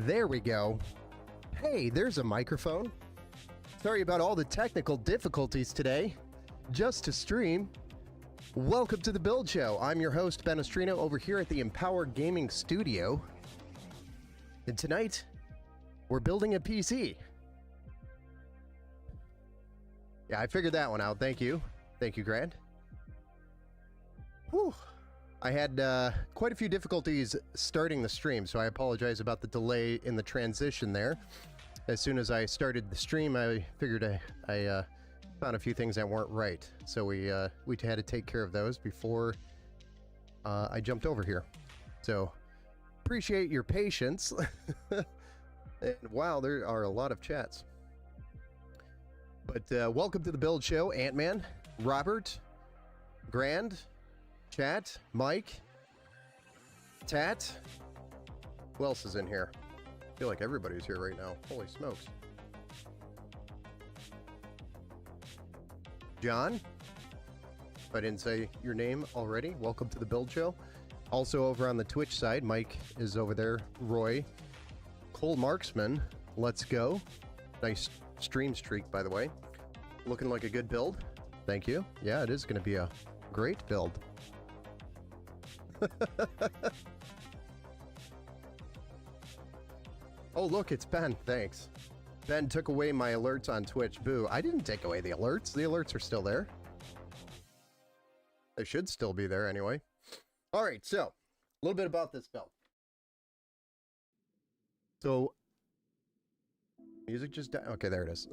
There we go. Hey, there's a microphone. Sorry about all the technical difficulties today. Just to stream. Welcome to the Build Show. I'm your host, Ben Ostrino, over here at the Empower Gaming Studio. And tonight, we're building a PC. Yeah, I figured that one out. Thank you. Thank you, Grant. Whew. I had quite a few difficulties starting the stream, so I apologize about the delay in the transition there. As soon as I started the stream, I figured I found a few things that weren't right. So we had to take care of those before I jumped over here. So appreciate your patience. And wow, there are a lot of chats. But welcome to the Build Show, Ant-Man, Robert, Grand, Chat, Mike, Tat. Who else is in here? I feel like everybody's here right now. Holy smokes. John, if I didn't say your name already, welcome to the Build Show. Also over on the Twitch side, Mike is over there. Roy, Cole Marksman, let's go. Nice stream streak, by the way. Looking like a good build. Thank you. Yeah, it is going to be a great build. Oh, look, it's Ben. Thanks. Ben took away my alerts on Twitch. Boo. I didn't take away the alerts. The alerts are still there. They should still be there anyway. All right, so a little bit about this build. So, music just died. Okay, there it is.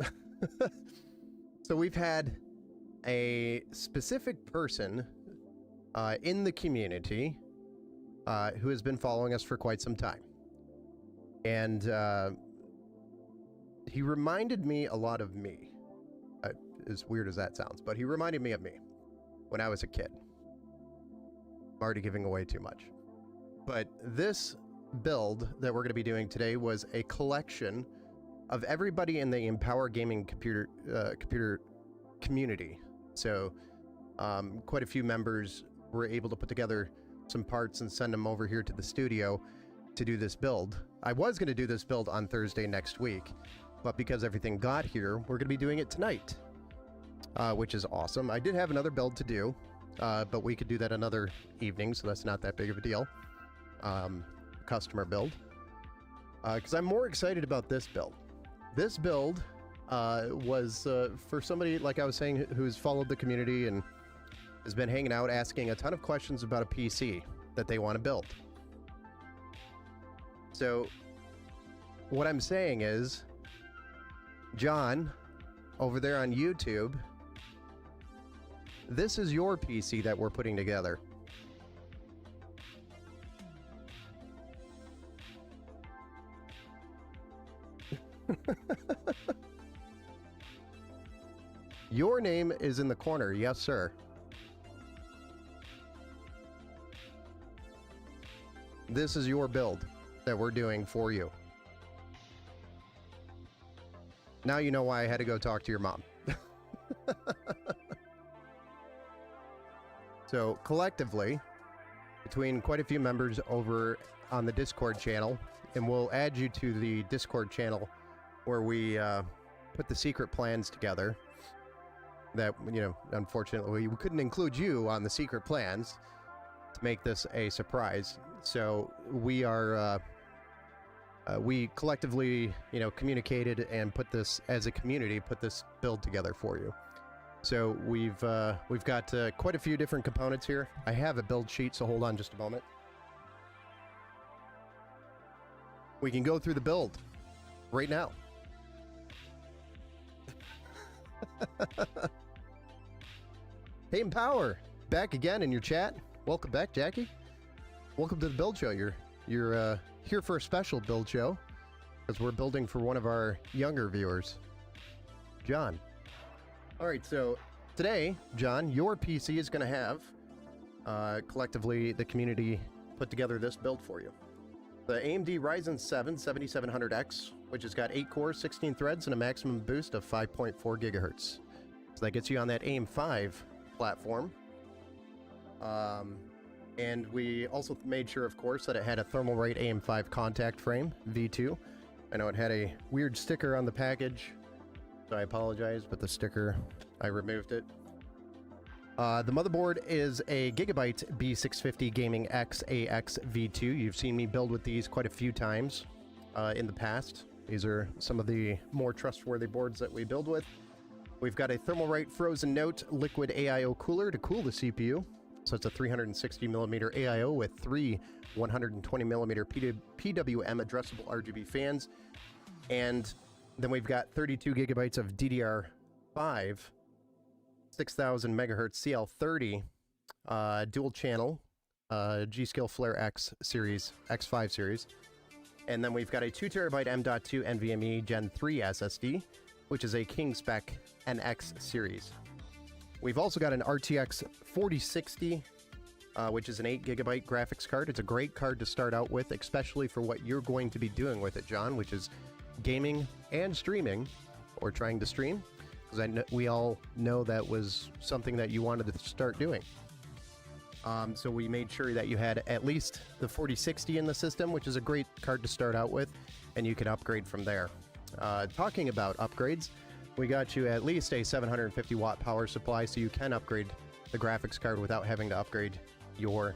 So we've had a specific person in the community who has been following us for quite some time. And he reminded me a lot of me. As weird as that sounds, but he reminded me of me when I was a kid. I'm already giving away too much. But this build that we're going to be doing today was a collection of everybody in the Empower Gaming computer community. So quite a few members were able to put together some parts and send them over here to the studio to do this build. I was going to do this build on Thursday next week, but because everything got here, we're going to be doing it tonight, which is awesome. I did have another build to do, but we could do that another evening, so that's not that big of a deal. Customer build. Because I'm more excited about this build. This build was for somebody, like I was saying, who's followed the community and has been hanging out asking a ton of questions about a PC that they want to build. So what I'm saying is, John, over there on YouTube, this is your PC that we're putting together. Your name is in the corner, yes sir. This is your build that we're doing for you. Now you know why I had to go talk to your mom. So collectively, between quite a few members over on the Discord channel, and we'll add you to the Discord channel where we put the secret plans together that, you know, unfortunately we couldn't include you on the secret plans to make this a surprise. So we are we collectively, you know, communicated and put this as a community, put this build together for you. So we've got quite a few different components here. I have a build sheet, so hold on just a moment. We can go through the build right now. Hey Empower, back again in your chat. Welcome back, Jackie. Welcome to the Build Show. You're here for a special build show because we're building for one of our younger viewers, John. All right, so today, John, your PC is going to have collectively the community put together this build for you. The AMD Ryzen 7 7700X, which has got 8 cores, 16 threads, and a maximum boost of 5.4 gigahertz. So that gets you on that AIM 5 platform. And we also made sure, of course, that it had a Thermalright AM5 contact frame, V2. I know it had a weird sticker on the package, so I apologize, but the sticker, I removed it. The motherboard is a Gigabyte B650 Gaming X AX V2. You've seen me build with these quite a few times in the past. These are some of the more trustworthy boards that we build with. We've got a Thermalright Frozen Note liquid AIO cooler to cool the CPU. So it's a 360mm AIO with three 120mm PWM addressable RGB fans. And then we've got 32 gigabytes of DDR5, 6000 megahertz CL30, dual channel, G.Skill Flare X series, X5 series. And then we've got a 2TB M.2 NVMe Gen 3 SSD, which is a King Spec NX series. We've also got an RTX 4060, which is an 8GB graphics card. It's a great card to start out with, especially for what you're going to be doing with it, John, which is gaming and streaming, or trying to stream, because we all know that was something that you wanted to start doing. So we made sure that you had at least the 4060 in the system, which is a great card to start out with, and you can upgrade from there. Talking about upgrades, we got you at least a 750 watt power supply, so you can upgrade the graphics card without having to upgrade your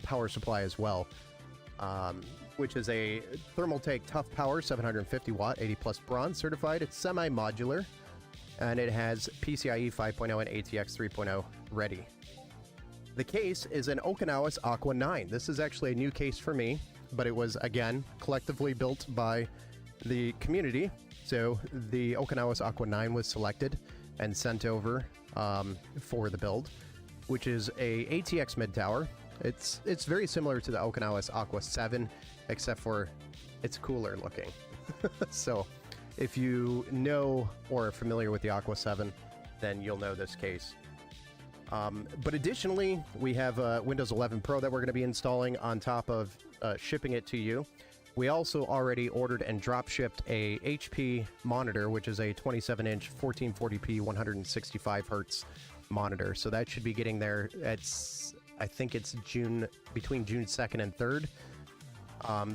power supply as well, which is a Thermaltake Tough Power 750 watt 80 plus bronze certified. It's semi-modular, and it has PCIe 5.0 and ATX 3.0 ready. The case is an Okinawa's Aqua 9. This is actually a new case for me, but it was, again, collectively built by the community. So the Okinawa's Aqua 9 was selected and sent over for the build, which is a ATX mid tower. It's very similar to the Okinawa's Aqua 7, except for it's cooler looking. So if you know or are familiar with the Aqua 7, then you'll know this case. But additionally, we have Windows 11 Pro that we're going to be installing on top of shipping it to you. We also already ordered and drop shipped a HP monitor, which is a 27-inch 1440p 165 hertz monitor. So that should be getting there. I think it's between June 2nd and 3rd.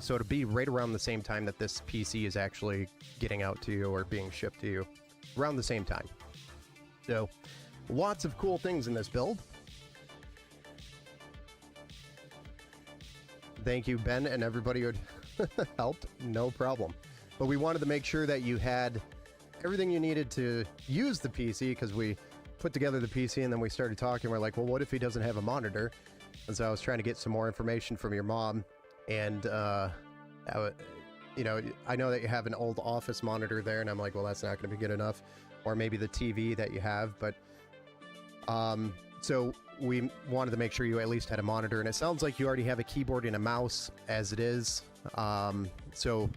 So it'll be right around the same time that this PC is actually getting out to you or being shipped to you, around the same time. So lots of cool things in this build. Thank you, Ben, and everybody who helped. No problem. But we wanted to make sure that you had everything you needed to use the PC, because we put together the PC and then we started talking. We're like, well, what if he doesn't have a monitor? And so I was trying to get some more information from your mom. And, you know, I know that you have an old office monitor there, and I'm like, well, that's not going to be good enough. Or maybe the TV that you have, but so we wanted to make sure you at least had a monitor, and it sounds like you already have a keyboard and a mouse as it is. So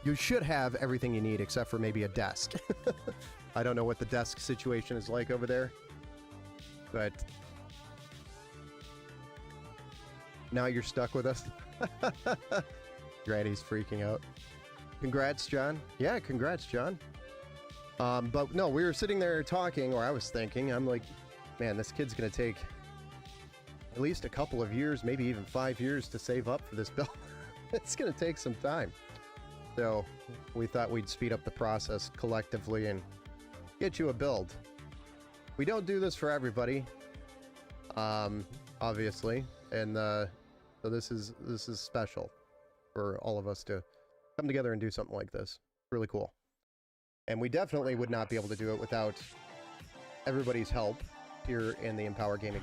you should have everything you need except for maybe a desk. I don't know what the desk situation is like over there, but now you're stuck with us. Granny's freaking out. Congrats, John. Yeah, congrats, John. But no, we were sitting there talking, or I was thinking, I'm like, man, this kid's gonna take at least a couple of years, maybe even 5 years to save up for this build. It's gonna take some time. So we thought we'd speed up the process collectively and get you a build. We don't do this for everybody, obviously, and so this is special for all of us to come together and do something like this. Really cool. And we definitely would not be able to do it without everybody's help here in the Empower Gaming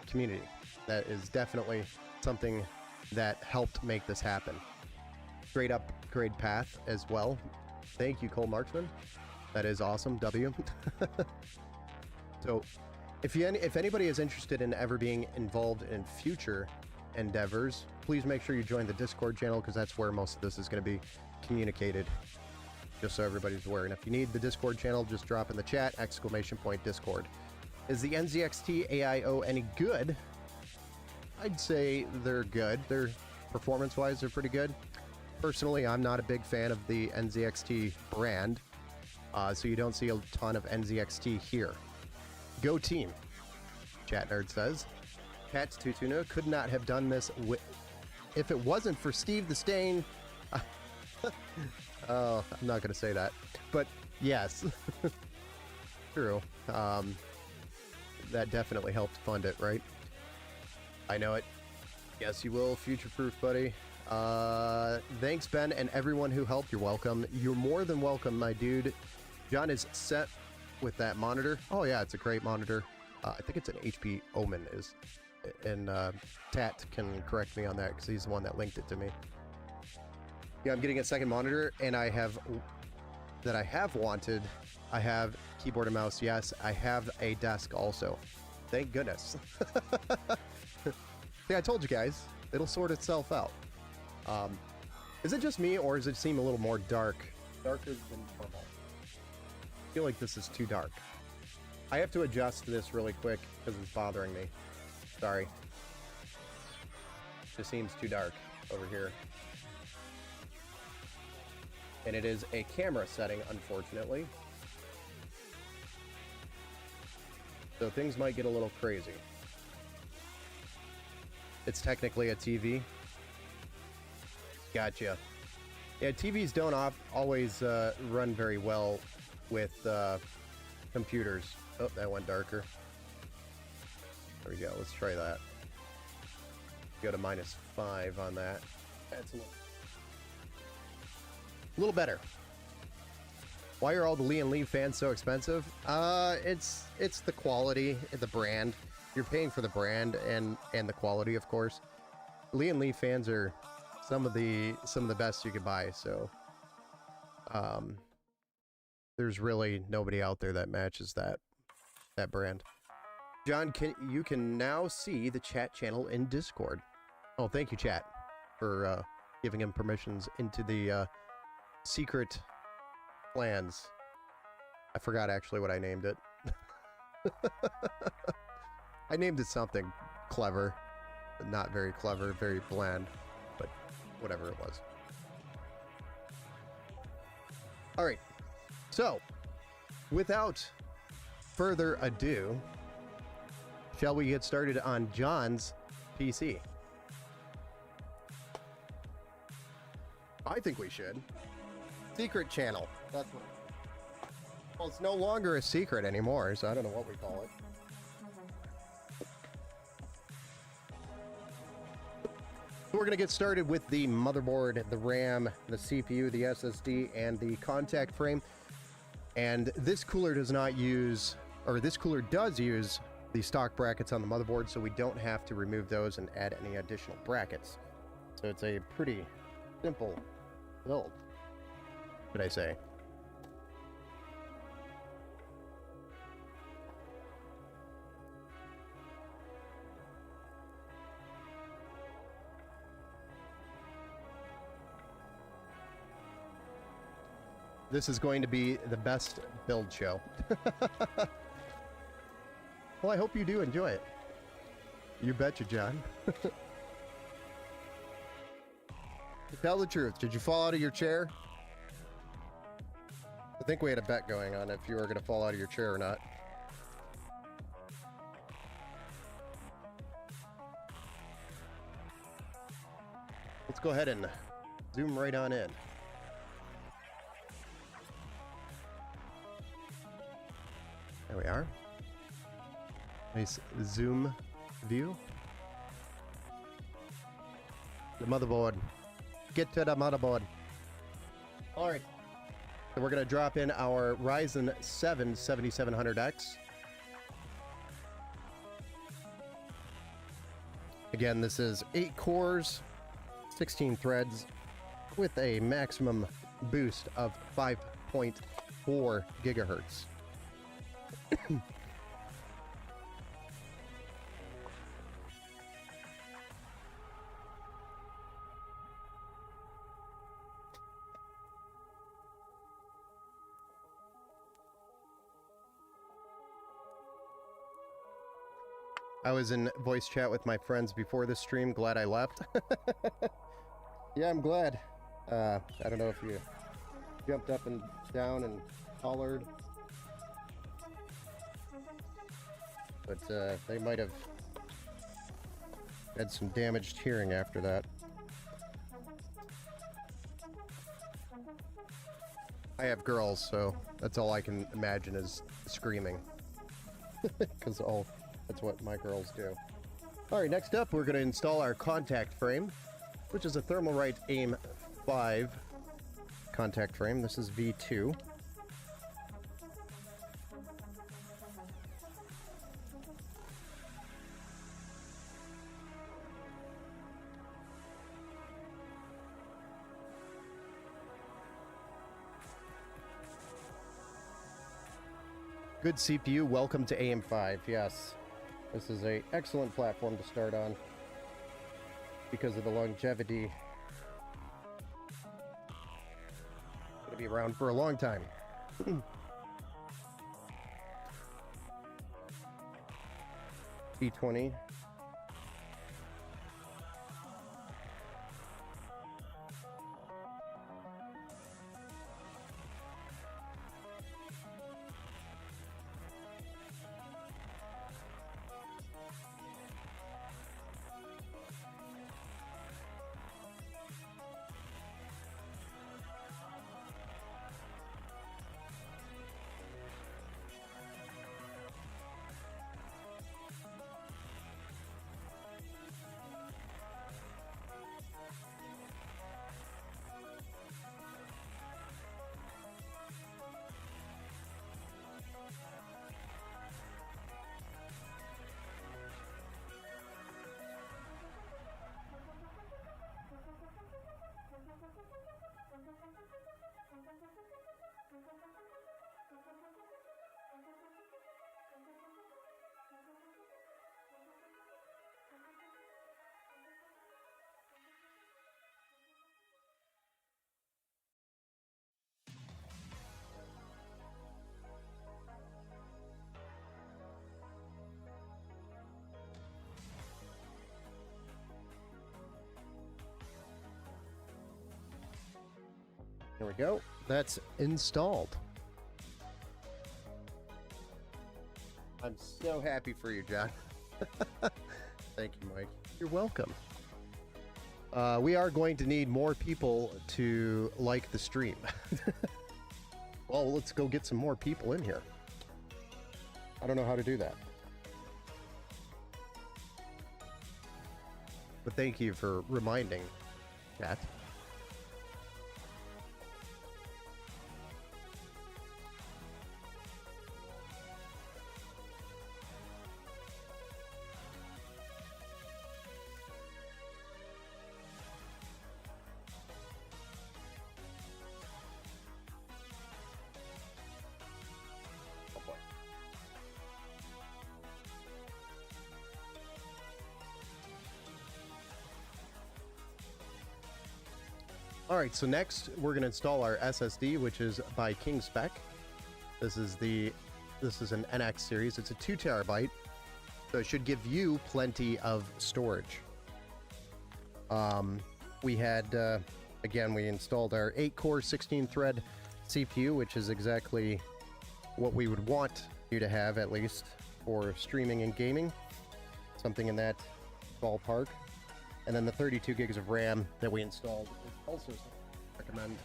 community. That is definitely something that helped make this happen. Great upgrade path as well. Thank you, Cole Marksman. That is awesome. W. So if anybody is interested in ever being involved in future endeavors, please make sure you join the Discord channel, because that's where most of this is going to be communicated, just so everybody's aware. And if you need the Discord channel, just drop in the chat, !Discord. Is the NZXT AIO any good? I'd say they're good. They're performance-wise, they're pretty good. Personally, I'm not a big fan of the NZXT brand, so you don't see a ton of NZXT here. Go team, Chat Nerd says. Cats Tutuna could not have done this if it wasn't for Steve the Stain. Oh, I'm not going to say that. But yes, true. That definitely helped fund it, right? I know it. Yes, you will. Future-proof, buddy. Thanks, Ben, and everyone who helped. You're welcome. You're more than welcome, my dude. John is set with that monitor. Oh, yeah, it's a great monitor. I think it's an HP Omen is. And Tat can correct me on that because he's the one that linked it to me. Yeah, I'm getting a second monitor, and I have wanted. I have keyboard and mouse. Yes, I have a desk also. Thank goodness. See, I told you guys, it'll sort itself out. Is it just me, or does it seem a little more darker than normal? I feel like this is too dark. I have to adjust this really quick because it's bothering me. Sorry. It seems too dark over here. And it is a camera setting, unfortunately. So things might get a little crazy. It's technically a TV. Gotcha. Yeah, TVs don't always run very well with computers. Oh, that went darker. There we go. Let's try that. Go to -5 on that. That's a little better. Why are all the Lee and Lee fans so expensive? It's the quality, the brand. You're paying for the brand and the quality, of course. Lee and Lee fans are some of the best you could buy. So, there's really nobody out there that matches that brand. John, you can now see the chat channel in Discord. Oh, thank you, chat, for giving him permissions into the secret plans. I forgot actually what I named it. I named it something clever. Not very clever, very bland, but whatever it was. All right. So, without further ado, shall we get started on John's PC? I think we should. Secret channel. That's what. Well, it's no longer a secret anymore, so I don't know what we call it. So we're going to get started with the motherboard, the RAM, the CPU, the SSD, and the contact frame. And this cooler does not use, or this cooler does use the stock brackets on the motherboard, so we don't have to remove those and add any additional brackets. So it's a pretty simple build, should I say. This is going to be the best build show. Well, I hope you do enjoy it. You betcha, John. Tell the truth. Did you fall out of your chair? I think we had a bet going on if you were going to fall out of your chair or not. Let's go ahead and zoom right on in. There we are. Nice zoom view. The motherboard. Get to the motherboard. All right. So we're going to drop in our Ryzen 7 7700X. Again, this is 8 cores, 16 threads, with a maximum boost of 5.4 gigahertz. I was in voice chat with my friends before the stream. Glad I left. Yeah, I'm glad. I don't know if you jumped up and down and hollered, but they might have Had some damaged hearing after that. I have girls, so that's all I can imagine is screaming. Because that's what my girls do. Alright, next up we're going to install our contact frame, which is a Thermalright AIM 5 contact frame. This is V2. Good CPU, welcome to AM5. Yes, this is an excellent platform to start on because of the longevity. It'll be around for a long time. T20. There we go. That's installed. I'm so happy for you, John. Thank you, Mike. You're welcome. We are going to need more people to like the stream. Well, let's go get some more people in here. I don't know how to do that. But thank you for reminding, chat. Alright, so next we're going to install our SSD, which is by KingSpec. This is an NX series. It's a 2 terabyte, so it should give you plenty of storage. We had, again, we installed our 8-core 16-thread CPU, which is exactly what we would want you to have, at least, for streaming and gaming. Something in that ballpark. And then the 32 gigs of RAM that we installed is also recommend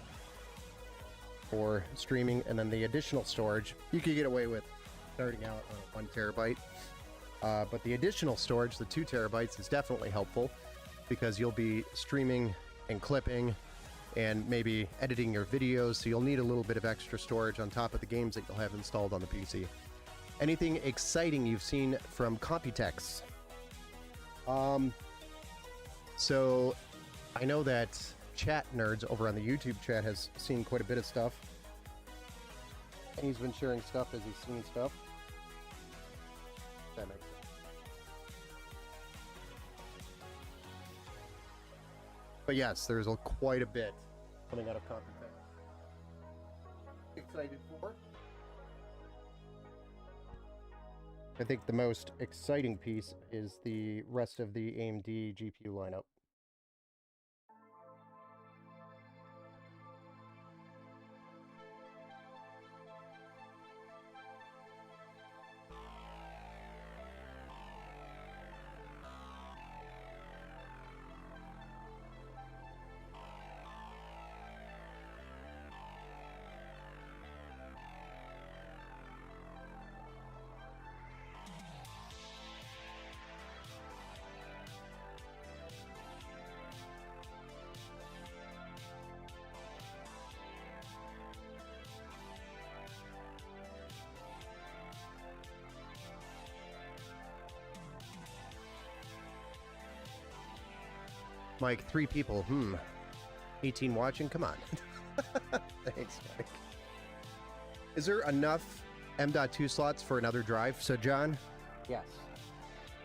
for streaming. And then the additional storage, you could get away with starting out on 1 terabyte. But the additional storage, the 2 terabytes, is definitely helpful because you'll be streaming and clipping and maybe editing your videos, so you'll need a little bit of extra storage on top of the games that you'll have installed on the PC. Anything exciting you've seen from Computex? So I know that Chat Nerds over on the YouTube chat has seen quite a bit of stuff. And he's been sharing stuff as he's seen stuff. That makes sense. But yes, there's quite a bit coming out of Computex. Excited for? I think the most exciting piece is the rest of the AMD GPU lineup. Mike, 3 people. 18 watching? Come on. Thanks, Mike. Is there enough M.2 slots for another drive? So, John? Yes.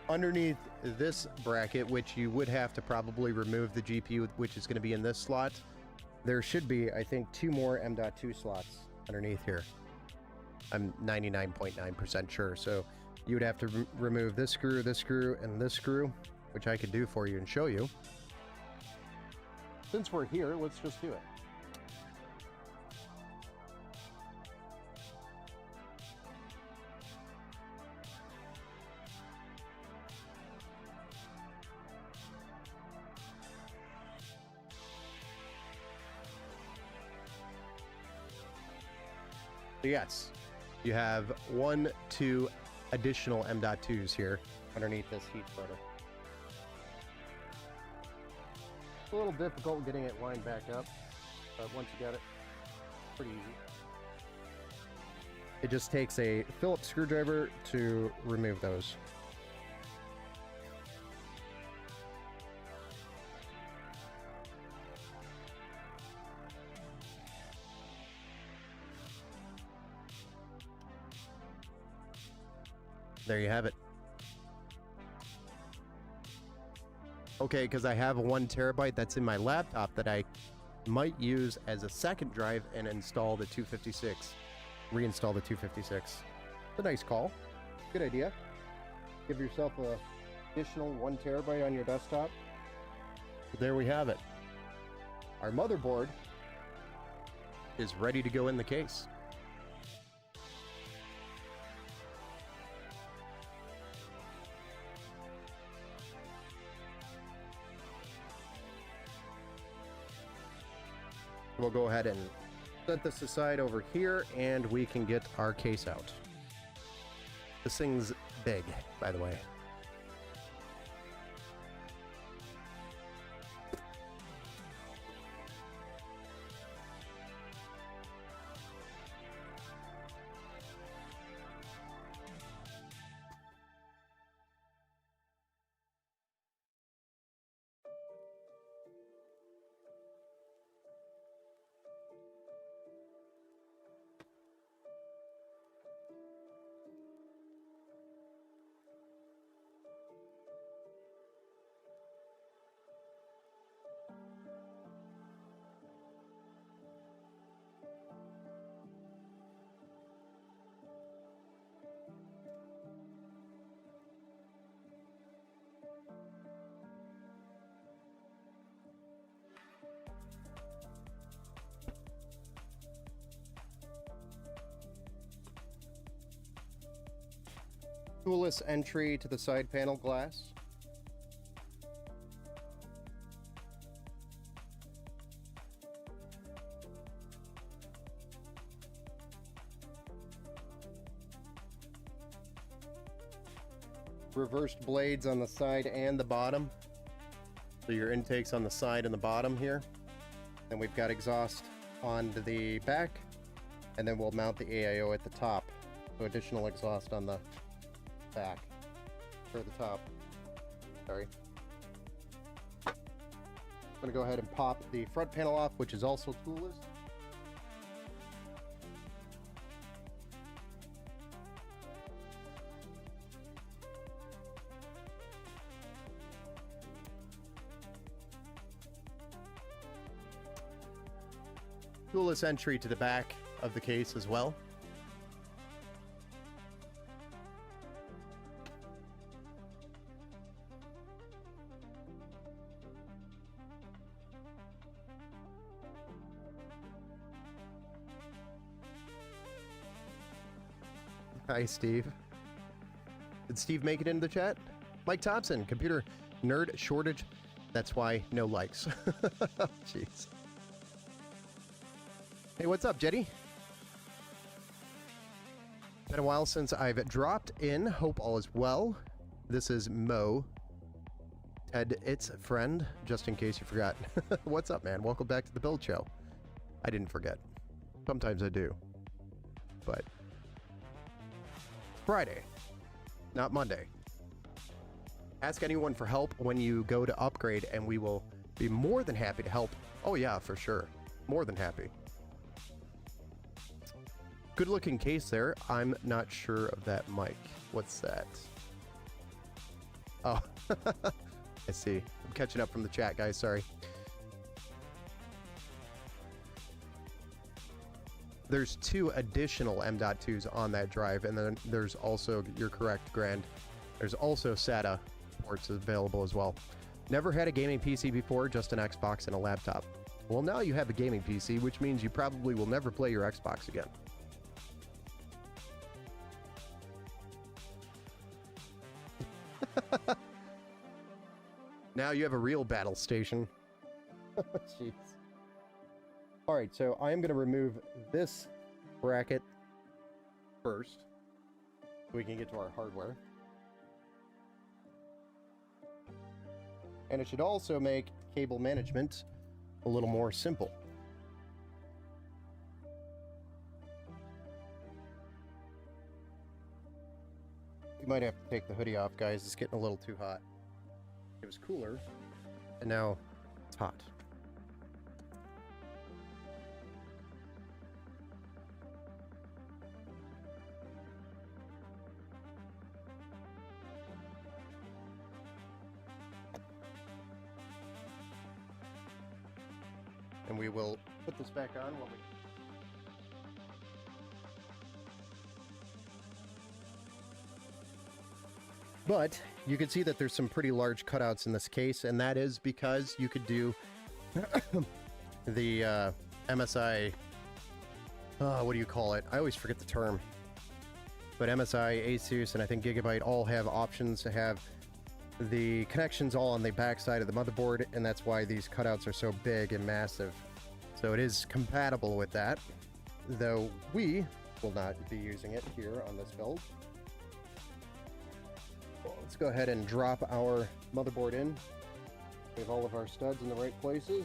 Underneath this bracket, which you would have to probably remove the GPU, which is going to be in this slot, there should be, I think, 2 more M.2 slots underneath here. I'm 99.9% sure. So you would have to remove this screw, and this screw, which I could do for you and show you. Since we're here, let's just do it. Yes, you have 1, 2 additional M.2s here underneath this heat spreader. It's a little difficult getting it lined back up, but once you got it, pretty easy. It just takes a Phillips screwdriver to remove those. There you have it. Okay, because I have a 1 terabyte that's in my laptop that I might use as a second drive and install the 256. Reinstall the 256. It's a nice call. Good idea. Give yourself an additional 1 terabyte on your desktop. But there we have it. Our motherboard is ready to go in the case. We'll go ahead and set this aside over here, and we can get our case out. This thing's big, by the way. Toolless entry to the side panel glass. Reversed blades on the side and the bottom. So your intake's on the side and the bottom here. Then we've got exhaust on the back, and then we'll mount the AIO at the top. So additional exhaust on the back, or the top, sorry. I'm gonna go ahead and pop the front panel off, which is also toolless. Toolless entry to the back of the case as well. Hi, Steve. Did Steve make it into the chat? Mike Thompson, computer nerd shortage. That's why no likes. Jeez. Hey, what's up, Jetty? Been a while since I've dropped in. Hope all is well. This is Mo, Ted, its friend, just in case you forgot. What's up, man? Welcome back to the Build Show. I didn't forget. Sometimes I do. But Friday, not Monday. Ask anyone for help when you go to upgrade, and we will Be more than happy to help. Oh yeah, for sure. More than happy. Good looking case there. I'm not sure of that mic. What's that? Oh, I see. I'm catching up from the chat, guys. Sorry. There's 2 additional M.2s on that drive, and then there's also, you're correct, Grand, there's also SATA ports available as well. Never had a gaming PC before, just an Xbox and a laptop. Well, now you have a gaming PC, which means you probably will never play your Xbox again. Now you have a real battle station. Jeez. All right, so I am going to remove this bracket first so we can get to our hardware. And it should also make cable management a little more simple. You might have to take the hoodie off, guys. It's getting a little too hot. It was cooler, and now it's hot. And we will put this back on while we... But you can see that there's some pretty large cutouts in this case, and that is because you could do the MSI, what do you call it? I always forget the term. But MSI, Asus, and I think Gigabyte all have options to have the connections all on the back side of the motherboard, and that's why these cutouts are so big and massive. So it is compatible with that, though we will not be using it here on this build. Well, let's go ahead and drop our motherboard in. We have all of our studs in the right places.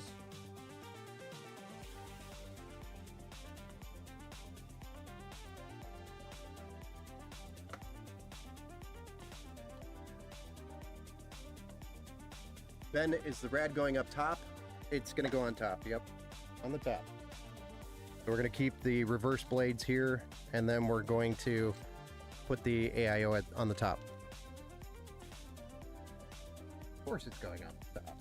Ben, is the rad going up top? It's going to go on top, yep. On the top. So we're going to keep the reverse blades here, and then we're going to put the AIO on the top. Of course it's going up top.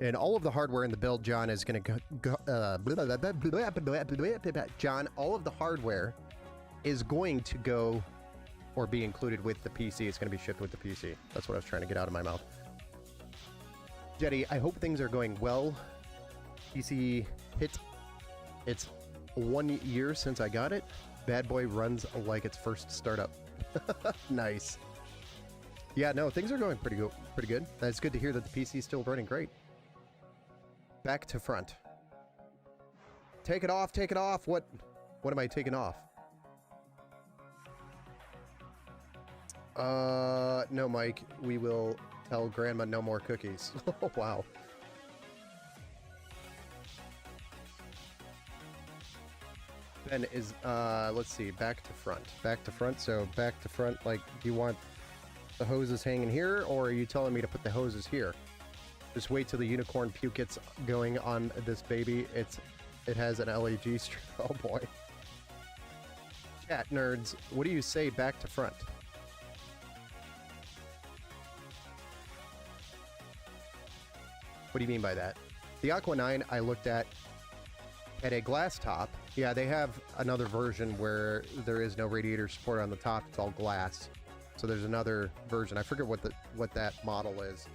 And all of the hardware in the build, John, is going to John, all of the hardware is going to go or be included with the PC. It's going to be shipped with the PC. That's what I was trying to get out of my mouth. Jetty, I hope things are going well. PC hit. It's 1 year since I got it. Bad boy runs like its first startup. Nice. Yeah, no, things are going pretty good. It's good to hear that the PC is still running great. Back to front. Take it off, take it off. What am I taking off? No, Mike. We will tell Grandma no more cookies. Oh, wow. Ben is, let's see, back to front. Back to front, so back to front, like, do you want the hoses hanging here, or are you telling me to put the hoses here? Just wait till the unicorn puke gets going on this baby. It has an LEG strip. Oh boy. Chat nerds, what do you say back to front? What do you mean by that? The Aqua 9 I looked at had a glass top. Yeah, they have another version where there is no radiator support on the top. It's all glass. So there's another version. I forget what that model is.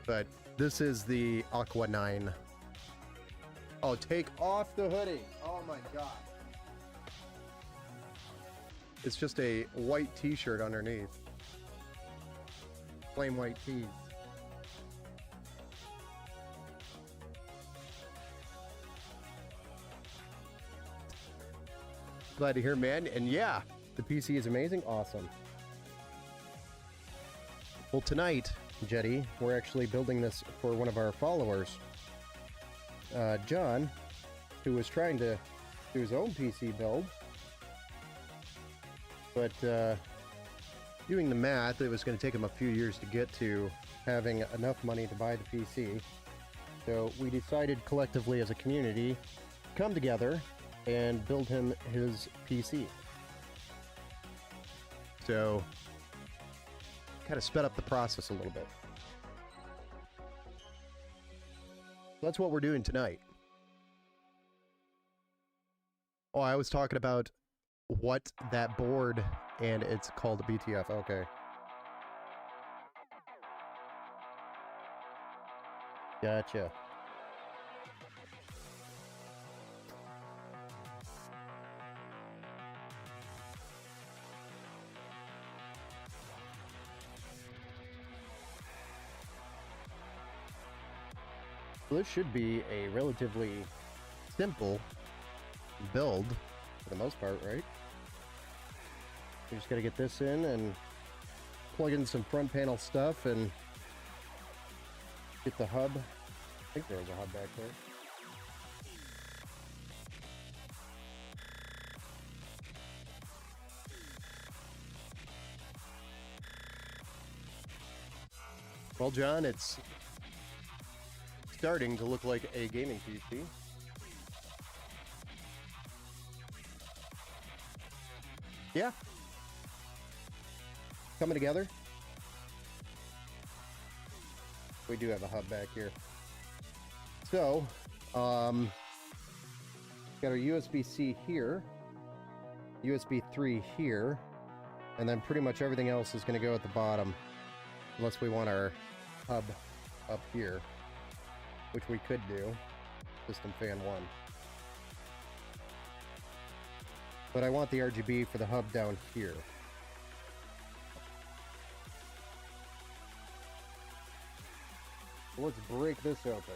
But this is the Aqua 9. Oh, take off the hoodie. Oh my god. It's just a white t-shirt underneath. Plain white tees. Glad to hear, man. And yeah, the PC is amazing. Awesome. Well, tonight, Jetty, we're actually building this for one of our followers. John, who was trying to do his own PC build, but doing the math, it was going to take him a few years to get to having enough money to buy the PC. So we decided collectively as a community to come together and build him his PC. So kind of sped up the process a little bit. That's what we're doing tonight. Oh, I was talking about what that board, and it's called a BTF. Okay. Gotcha. Well, this should be a relatively simple build for the most part, right? We just gotta get this in and plug in some front panel stuff and get the hub. I think there's a hub back there. Well, John, it's starting to look like a gaming PC. Yeah. Coming together. We do have a hub back here. So, got our USB-C here, USB 3 here, and then pretty much everything else is going to go at the bottom, unless we want our hub up here, which we could do, system fan 1. But I want the RGB for the hub down here. So let's break this open.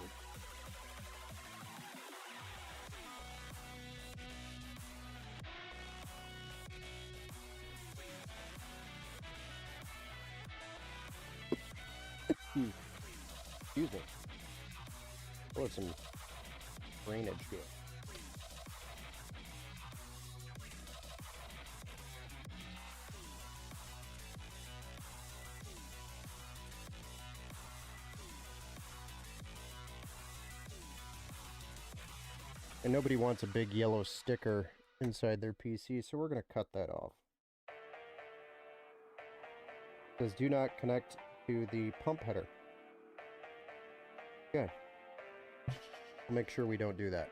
Excuse me. Oh, some drainage here. And nobody wants a big yellow sticker inside their PC, so we're going to cut that off. It says do not connect to the pump header. Okay. We'll make sure we don't do that.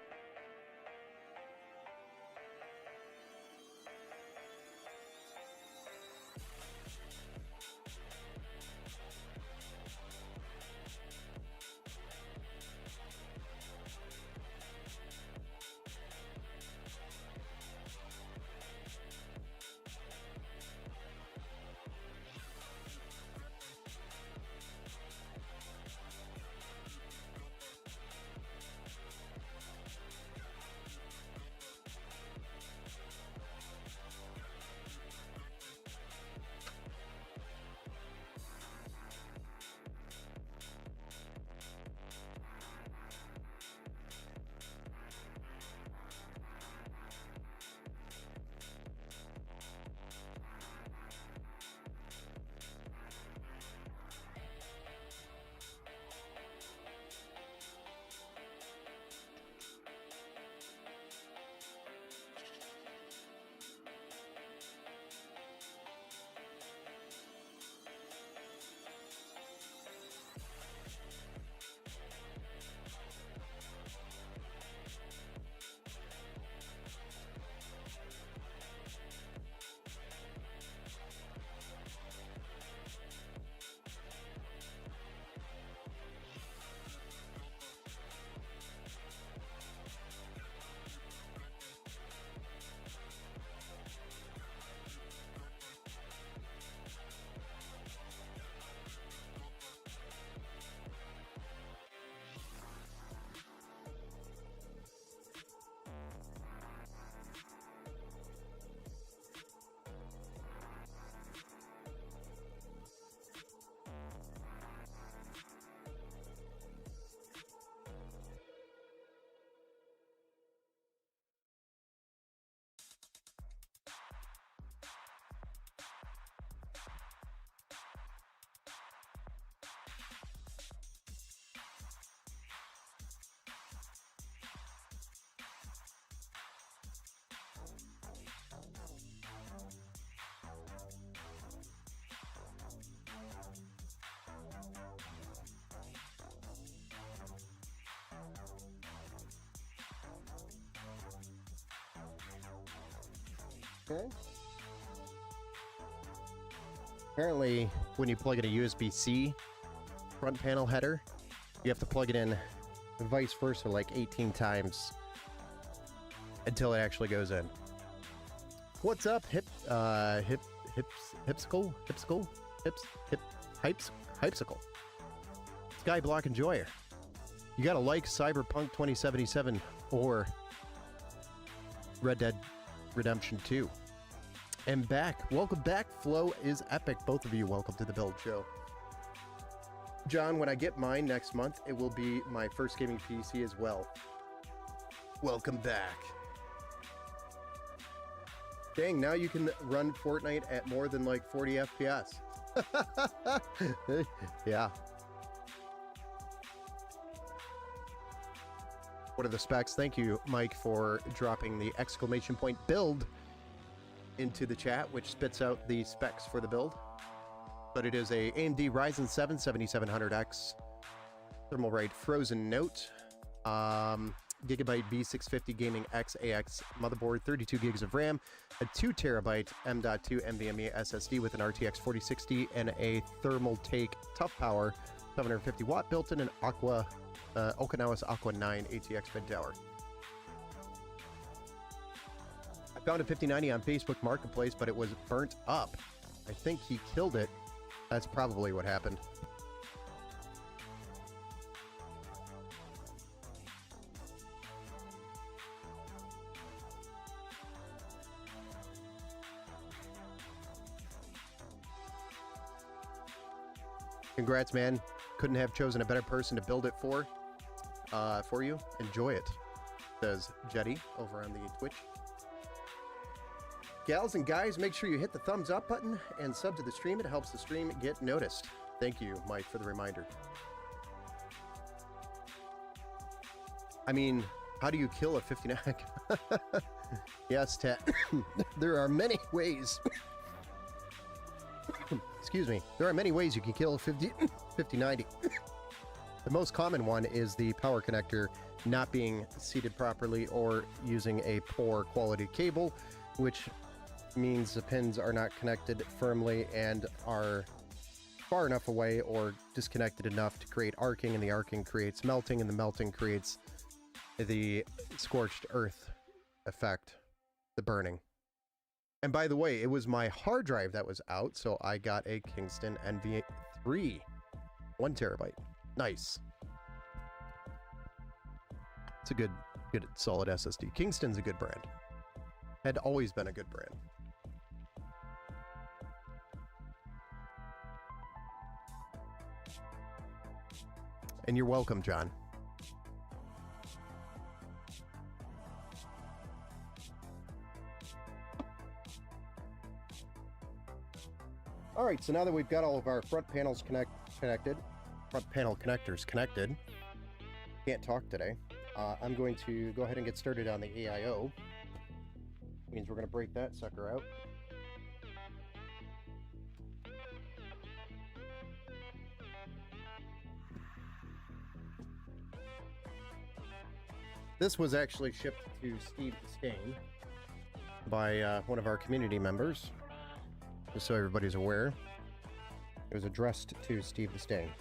Okay. Apparently, when you plug in a USB-C front panel header, you have to plug it in vice versa like 18 times until it actually goes in. What's up, Hypsicle? Skyblock Enjoyer. You gotta like Cyberpunk 2077 or Red Dead Redemption 2. And back. Welcome back. Flow is epic. Both of you, welcome to the Build Show. John, when I get mine next month, it will be my first gaming PC as well. Welcome back. Dang, now you can run Fortnite at more than like 40 FPS. Yeah. What are the specs? Thank you, Mike, for dropping the exclamation point build into the chat, which spits out the specs for the build. But it is a AMD Ryzen 7 7700X Thermalright Frozen Note, Gigabyte B650 Gaming X-AX motherboard, 32 gigs of RAM, a 2 terabyte M.2 NVMe SSD with an RTX 4060 and a Thermaltake Tough Power 750 watt built-in and Okinawa's Aqua 9 ATX mid tower. I found a 5090 on Facebook Marketplace, but it was burnt up. I think he killed it. That's probably what happened. Congrats, man. Couldn't have chosen a better person to build it for you. Enjoy it, says Jetty over on the Twitch. Gals and guys, make sure you hit the thumbs up button and sub to the stream. It helps the stream get noticed. Thank you, Mike, for the reminder. I mean, how do you kill a 59? Yes, Tat. There are many ways. Excuse me. There are many ways you can kill a 5090. The most common one is the power connector not being seated properly or using a poor quality cable, which means the pins are not connected firmly and are far enough away or disconnected enough to create arcing, and the arcing creates melting, and the melting creates the scorched earth effect, the burning. And by the way, it was my hard drive that was out, so I got a Kingston NV3, 1 terabyte. Nice. It's a good solid SSD. Kingston's a good brand. Had always been a good brand. And you're welcome, John. All right, so now that we've got all of our front panels connected, front panel connectors connected, can't talk today. I'm going to go ahead and get started on the AIO. Means we're going to break that sucker out. This was actually shipped to Steve Skane by one of our community members, just so everybody's aware. It was addressed to Steve Skane.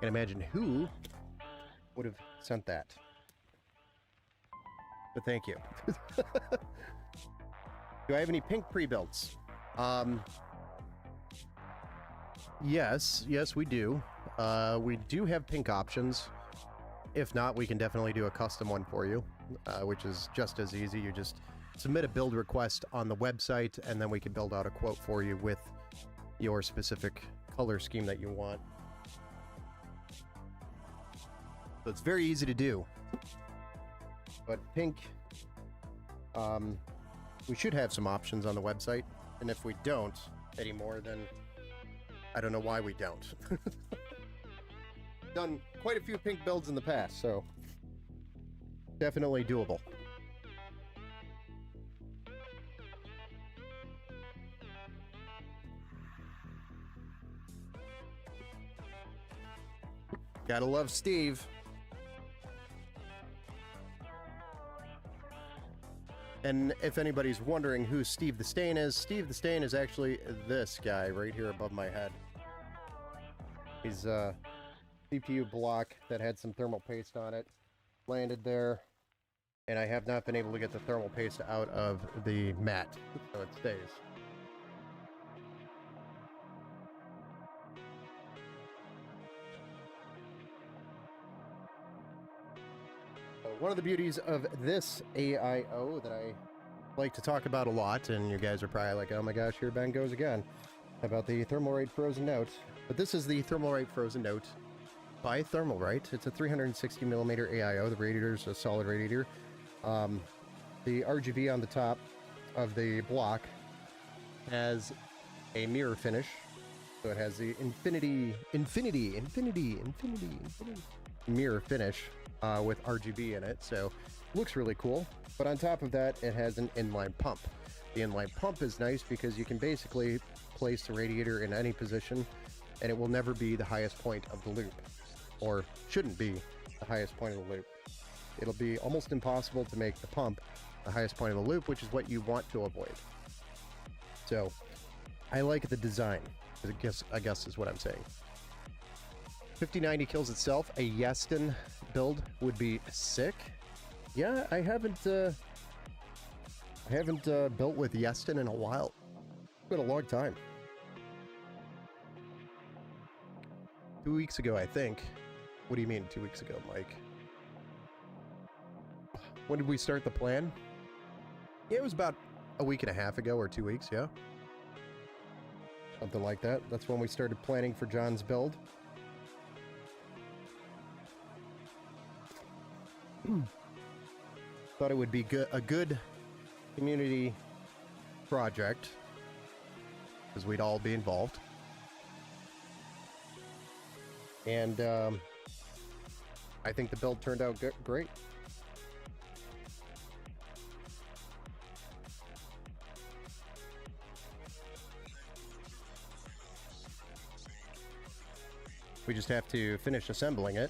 Can't imagine who would have sent that. But thank you. Do I have any pink pre-builds? Yes, we do. We do have pink options. If not, we can definitely do a custom one for you, which is just as easy. You just submit a build request on the website, and then we can build out a quote for you with your specific color scheme that you want. So it's very easy to do. But pink, we should have some options on the website, and if we don't anymore, then I don't know why we don't. Done quite a few pink builds in the past, so definitely doable. Gotta love Steve. And if anybody's wondering who Steve the Stain is, Steve the Stain is actually this guy right here above my head. He's a CPU block that had some thermal paste on it, landed there, and I have not been able to get the thermal paste out of the mat, so it stays. One of the beauties of this AIO that I like to talk about a lot, and you guys are probably like, oh my gosh, here Ben goes again, about the Thermalright Frozen Note. But this is the Thermalright Frozen Note by Thermalright. It's a 360 millimeter AIO. The radiator's a solid radiator. The RGB on the top of the block has a mirror finish. So it has the infinity mirror finish with RGB in it. So looks really cool. But on top of that, it has an inline pump. The inline pump is nice because you can basically place the radiator in any position and it will never be the highest point of the loop, or shouldn't be the highest point of the loop. It'll be almost impossible to make the pump the highest point of the loop, which is what you want to avoid. So I like the design, I guess is what I'm saying. 5090 kills itself. A Yeston build would be sick. Yeah, I haven't built with Yeston in a while. It's been a long time. 2 weeks ago, I think. What do you mean 2 weeks ago, Mike? When did we start the plan? Yeah, it was about a week and a half ago, or 2 weeks, yeah. Something like that. That's when we started planning for John's build. Thought it would be a good community project, because we'd all be involved. And I think the build turned out great. We just have to finish assembling it,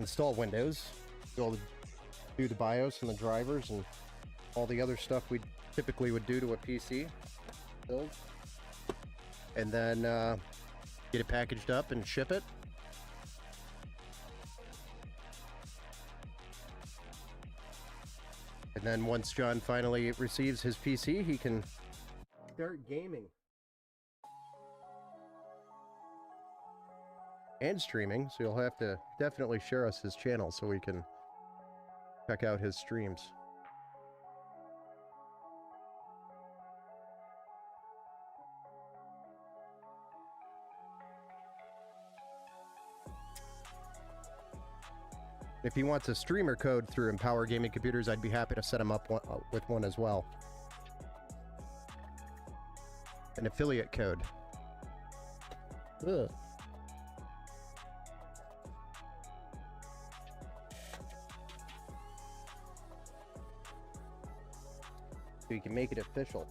install Windows, do the BIOS and the drivers and all the other stuff we typically would do to a PC build, and then get it packaged up and ship it. And then once John finally receives his PC, he can start gaming and streaming. So you'll have to definitely share us his channel so we can check out his streams. If he wants a streamer code through Empower Gaming Computers, I'd be happy to set him up with one as well. An affiliate code. Ugh. So you can make it official.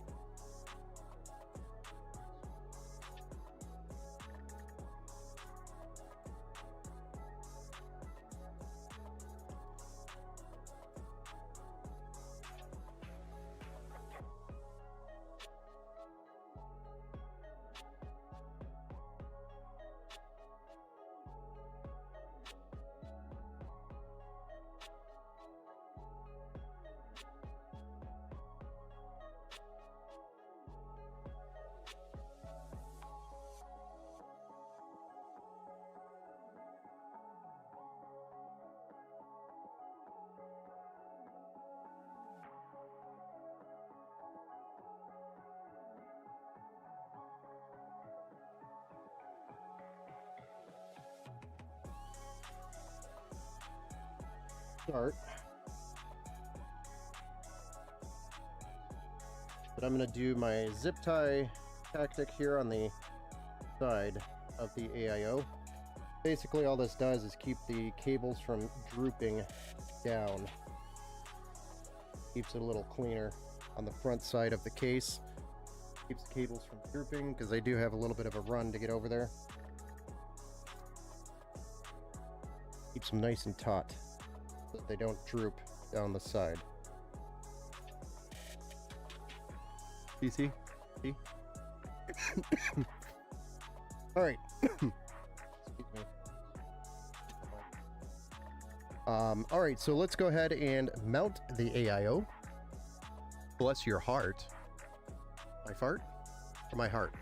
Start. But I'm going to do my zip tie tactic here on the side of the AIO. Basically all this does is keep the cables from drooping down. Keeps it a little cleaner on the front side of the case. Keeps the cables from drooping because they do have a little bit of a run to get over there. Keeps them nice and taut so that they don't droop down the side. PC? See? All right. Excuse me. All right, so let's go ahead and mount the AIO. Bless your heart. My fart? Or my heart?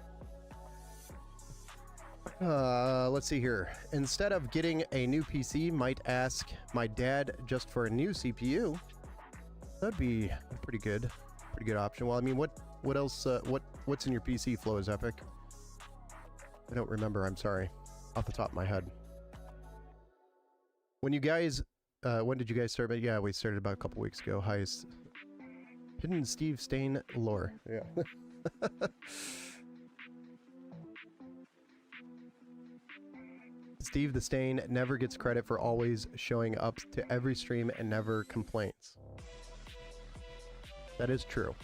Let's see here. Instead of getting a new PC, might ask my dad just for a new CPU. That'd be a pretty good option. Well, I mean, what else? What's in your PC, Flow is Epic? I don't remember. I'm sorry, off the top of my head. When you guys, when did you guys start? Yeah, we started about a couple weeks ago. Highest hidden Steve Stain lore. Yeah. Steve the Stain never gets credit for always showing up to every stream and never complains. That is true.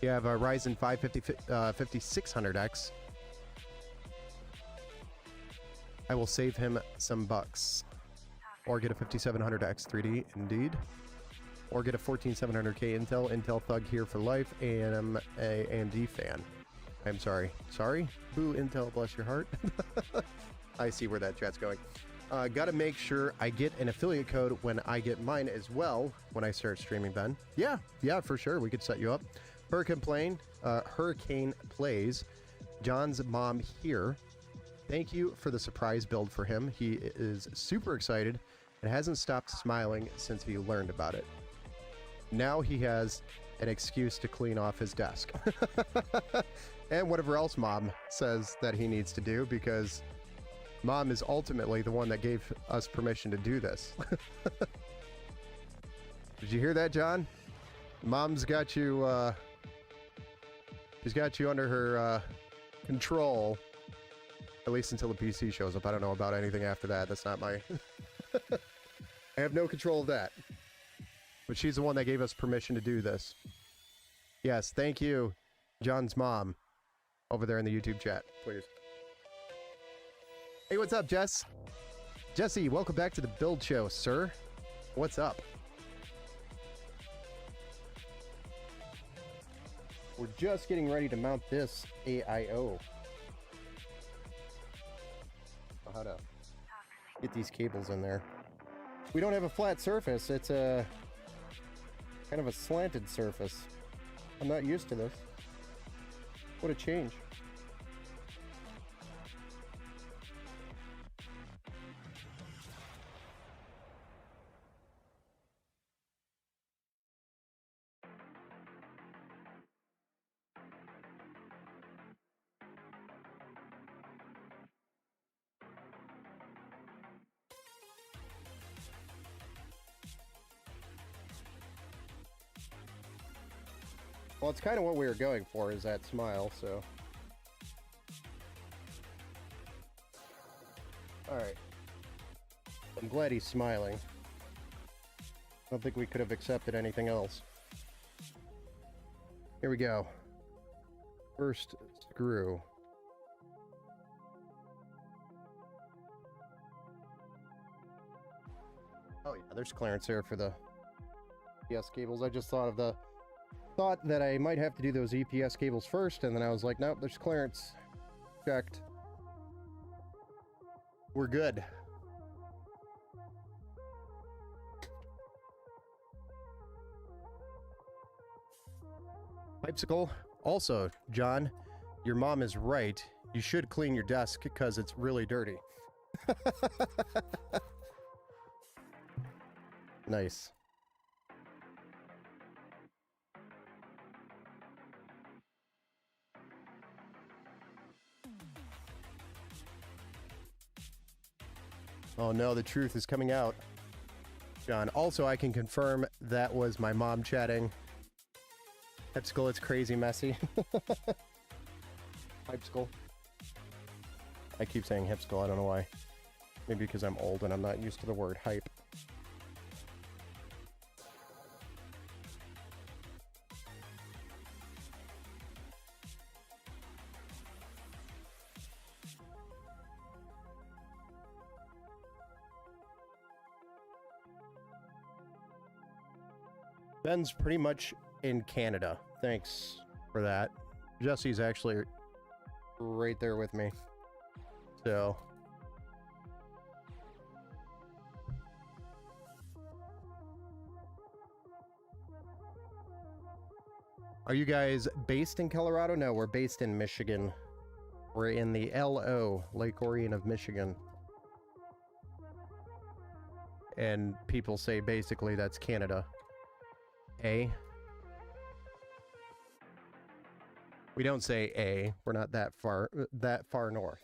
You have a Ryzen 5 5600X. I will save him some bucks. Or get a 5700X 3D, indeed. Or get a 14700K Intel Thug here for life, and I'm a AMD fan. I'm sorry. Sorry? Boo, Intel, bless your heart. I see where that chat's going. Gotta make sure I get an affiliate code when I get mine as well when I start streaming, Ben. Yeah, for sure. We could set you up. Hurricane Plays. John's mom here. Thank you for the surprise build for him. He is super excited and hasn't stopped smiling since he learned about it. Now he has an excuse to clean off his desk. And whatever else Mom says that he needs to do, because Mom is ultimately the one that gave us permission to do this. Did you hear that, John? Mom's got you, she's got you under her control, at least until the PC shows up. I don't know about anything after that. That's not my... I have no control of that. But she's the one that gave us permission to do this. Yes, thank you, John's mom, over there in the YouTube chat, please. Hey, what's up, Jess? Jesse, welcome back to the Build Show, sir. What's up? We're just getting ready to mount this AIO. How to get these cables in there. We don't have a flat surface. It's a kind of a slanted surface. I'm not used to this. What a change. Well, it's kind of what we were going for, is that smile, so... Alright. I'm glad he's smiling. I don't think we could have accepted anything else. Here we go. First screw. Oh yeah, there's clearance here for the EPS cables. I just thought that I might have to do those EPS cables first, and then I was like, nope, there's clearance. Checked. We're good. Pipesicle. Also, John, your mom is right. You should clean your desk because it's really dirty. Nice. Oh no, the truth is coming out. John, also I can confirm that was my mom chatting. Hipskull, it's crazy messy. Hipskull. I keep saying hipskull, I don't know why. Maybe because I'm old and I'm not used to the word hype. Ben's pretty much in Canada. Thanks for that. Jesse's actually right there with me. So... Are you guys based in Colorado? No, we're based in Michigan. We're in the LO, Lake Orion of Michigan. And people say basically that's Canada. A. We don't say A. We're not that far north.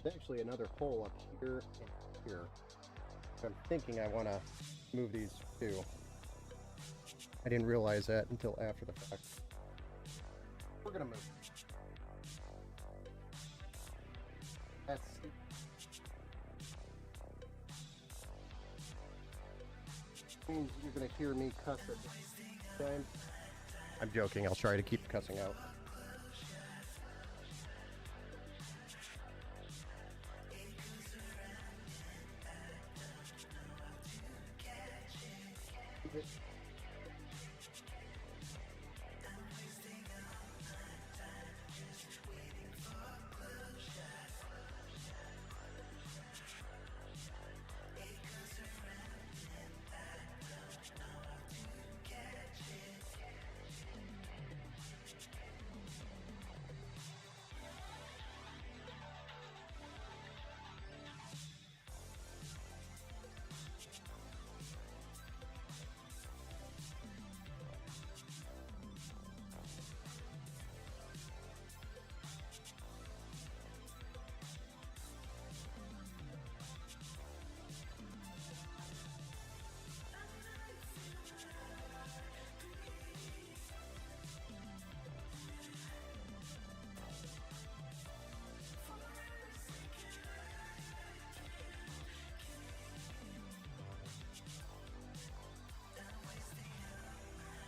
There's actually another hole up here and here. So I'm thinking I want to move these two. I didn't realize that until after the fact. We're gonna move. That's... means you're gonna hear me cuss at the time. I'm joking, I'll try to keep cussing out.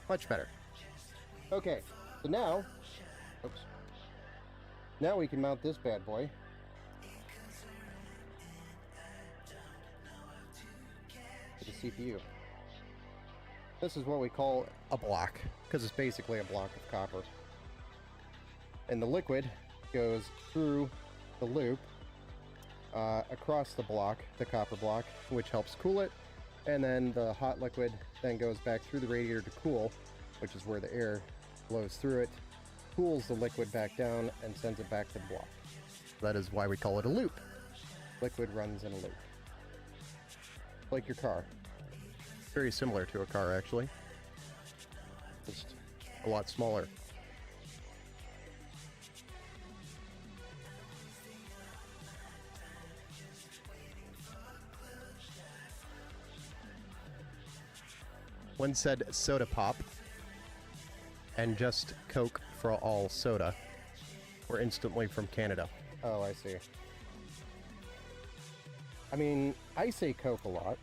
Much better. Okay, so now, oops. Now we can mount this bad boy. To the CPU. This is what we call a block, because it's basically a block of copper. And the liquid goes through the loop, across the block, the copper block, which helps cool it. And then the hot liquid then goes back through the radiator to cool, which is where the air blows through it, cools the liquid back down, and sends it back to the block. That is why we call it a loop. Liquid runs in a loop. Like your car. Very similar to a car, actually. Just a lot smaller. One said soda pop and just Coke for all soda. We're instantly from Canada. Oh, I see. I mean, I say Coke a lot.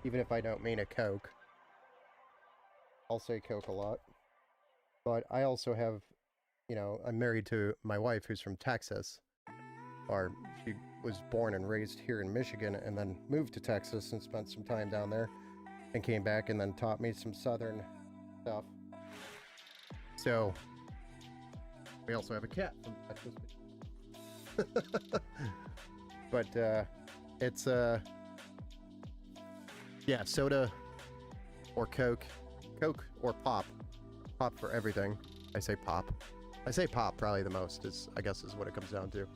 Even if I don't mean a Coke. I'll say Coke a lot. But I also have, you know, I'm married to my wife who's from Texas. Or she was born and raised here in Michigan and then moved to Texas and spent some time down there. And came back and then taught me some southern stuff. So, we also have a cat from Texas. But, it's, yeah, soda or Coke. Coke or pop. Pop for everything. I say pop. I say pop probably the most, is I guess is what it comes down to.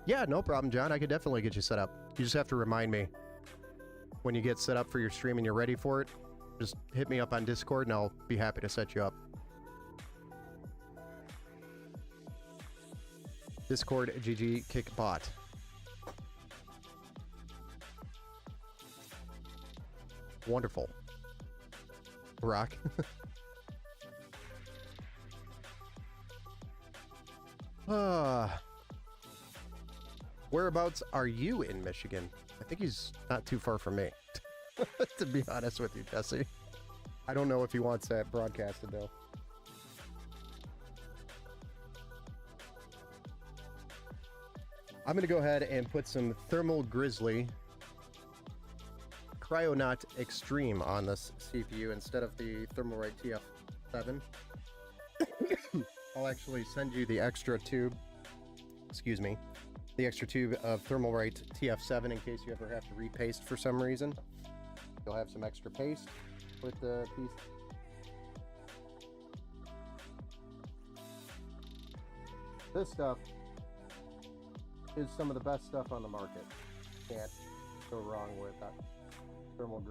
Yeah, no problem, John. I could definitely get you set up. You just have to remind me when you get set up for your stream and you're ready for it. Just hit me up on Discord and I'll be happy to set you up. Discord GG kick bot. Wonderful. Rock. Whereabouts are you in Michigan? I think he's not too far from me, to be honest with you, Jesse. I don't know if he wants that broadcasted, though. I'm going to go ahead and put some Thermal Grizzly Cryonaut Extreme on this CPU instead of the Thermalright TF7. I'll actually send you the extra tube, the extra tube of Thermalright TF7 in case you ever have to repaste for some reason. You'll have some extra paste with the piece. This stuff is some of the best stuff on the market. Can't go wrong with that. Thermal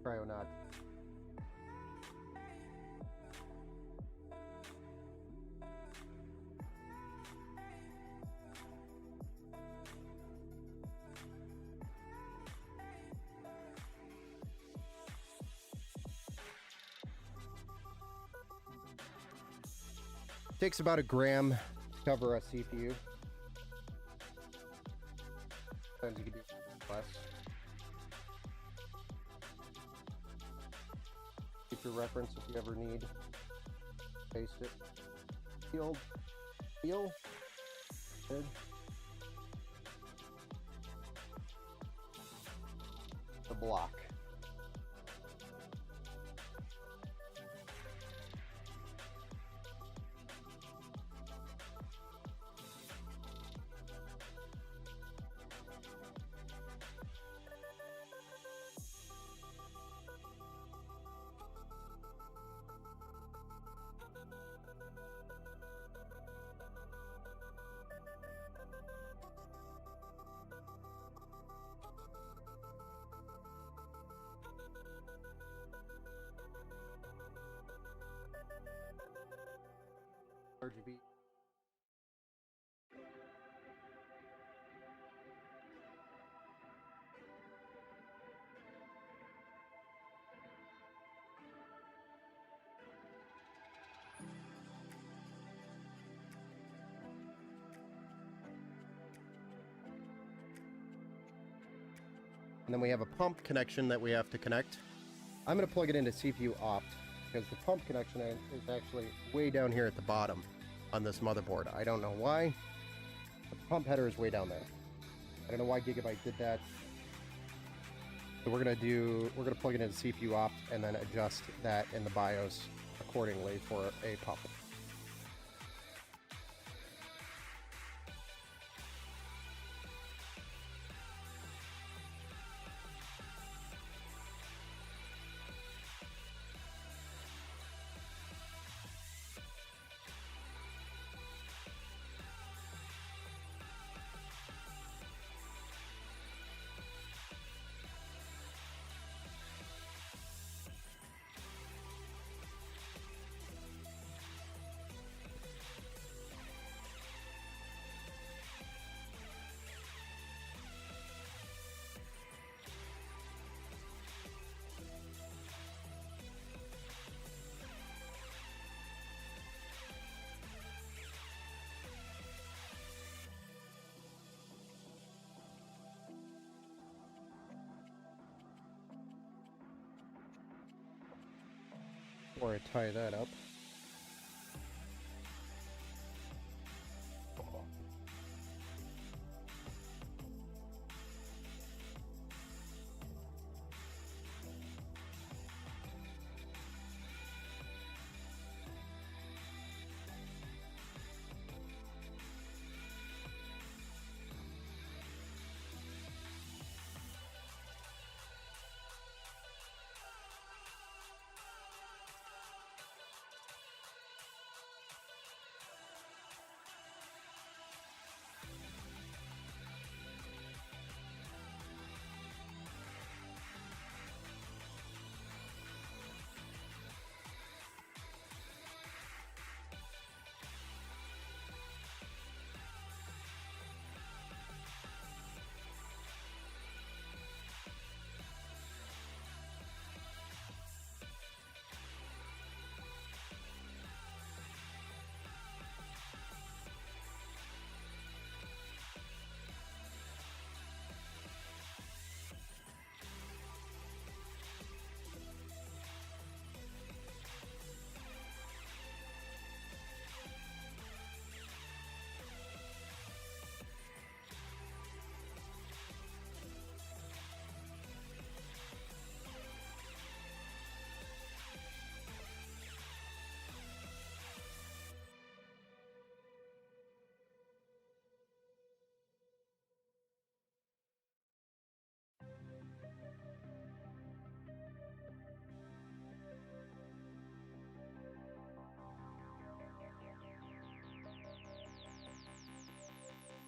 Cryonaut. Takes about a gram to cover a CPU. Sometimes you can do less. Keep your reference if you ever need. Paste it. Feel. Good. The block. RGB. And then we have a pump connection that we have to connect. I'm going to plug it into CPU opt because the pump connection is actually way down here at the bottom on this motherboard. I don't know why. The pump header is way down there. I don't know why Gigabyte did that. So we're going to plug it into CPU opt and then adjust that in the BIOS accordingly for a pump. Before I tie that up.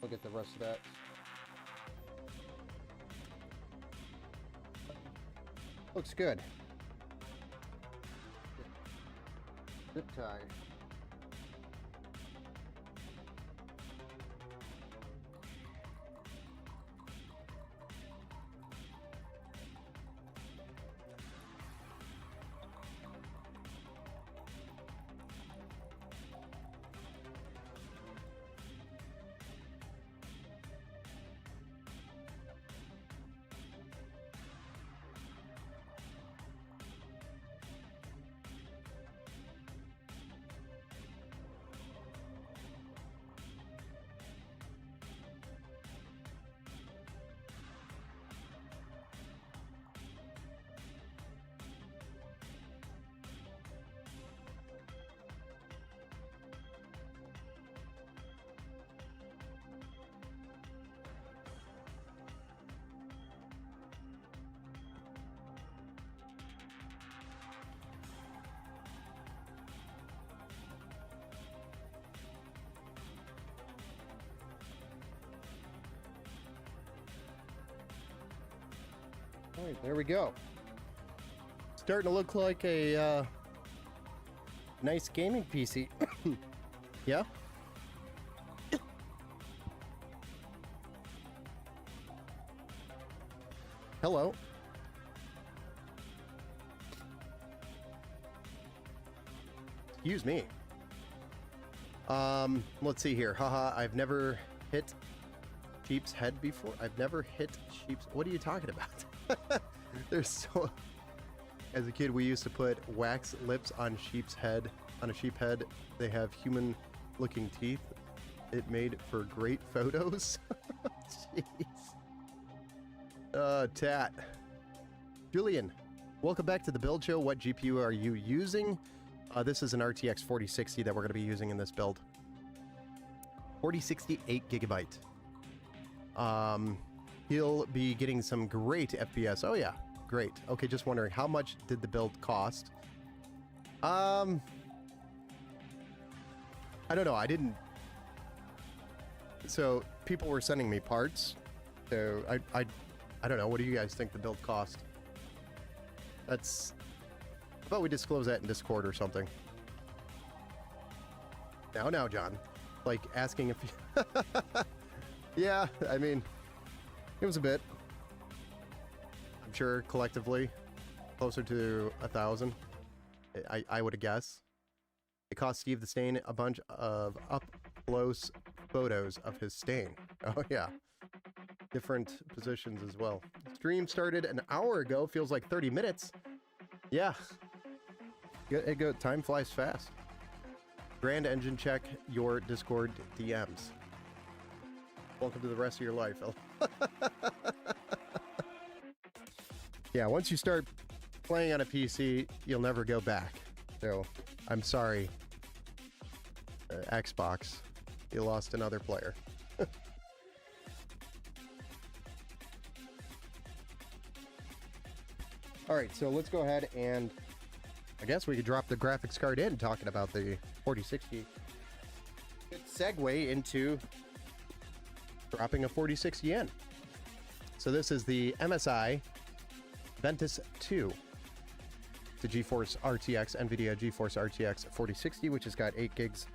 Look at the rest of that. Looks good. Zip tie. All right, there we go. Starting to look like a nice gaming PC. Yeah? Hello. Excuse me. Let's see here. Haha, I've never hit sheep's head before. I've never hit sheep's... What are you talking about? There's so... As a kid, we used to put wax lips on sheep's head. On a sheep head, they have human-looking teeth. It made for great photos. Jeez. Tat. Julian, welcome back to the build show. What GPU are you using? This is an RTX 4060 that we're going to be using in this build. 4060, 8 gigabyte. He'll be getting some great FPS. Oh yeah, great. Okay, just wondering, how much did the build cost? I don't know. I didn't... So, people were sending me parts. So, I don't know. What do you guys think the build cost? That's... How about we disclose that in Discord or something? Now, John. Like, asking if you... Yeah, I mean... It was a bit. I'm sure collectively closer to 1,000. I would guess. It cost Steve the Stain a bunch of up-close photos of his stain. Oh yeah. Different positions as well. Stream started an hour ago. Feels like 30 minutes. Yeah. Time flies fast. Grand Engine, check your Discord DMs. Welcome to the rest of your life. Yeah, once you start playing on a PC, you'll never go back. So, I'm sorry, Xbox. You lost another player. Alright, so let's go ahead and... I guess we could drop the graphics card in talking about the 4060. Good segue into... dropping a 4060 in. So this is the MSI Ventus 2. The GeForce RTX, NVIDIA GeForce RTX 4060, which has got 8 gigs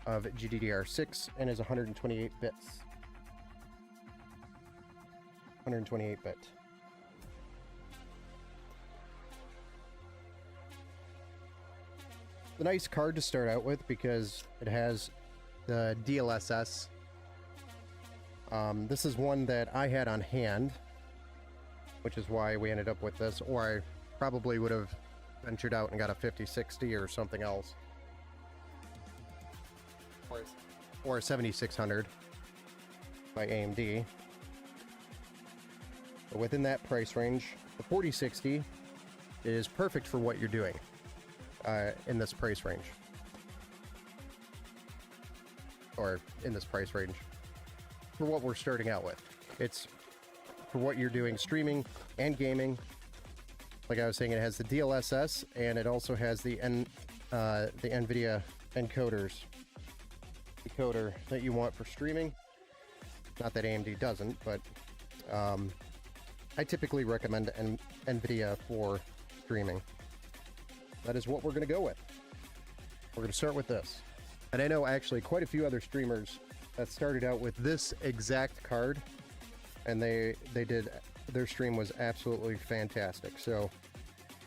of GDDR6 and is 128 bits. 128 bit. It's a nice card to start out with because it has the DLSS. This is one that I had on hand, which is why we ended up with this, or I probably would have ventured out and got a 5060 or something else. Or a 7600 by AMD. But within that price range, the 4060 is perfect for what you're doing in this price range. Or in this price range. For what we're starting out with. It's for what you're doing streaming and gaming. Like I was saying, it has the DLSS and it also has the NVIDIA decoder that you want for streaming. Not that AMD doesn't, but I typically recommend NVIDIA for streaming. That is what we're going to go with. We're going to start with this. And I know actually quite a few other streamers that started out with this exact card, and they did, their stream was absolutely fantastic. So,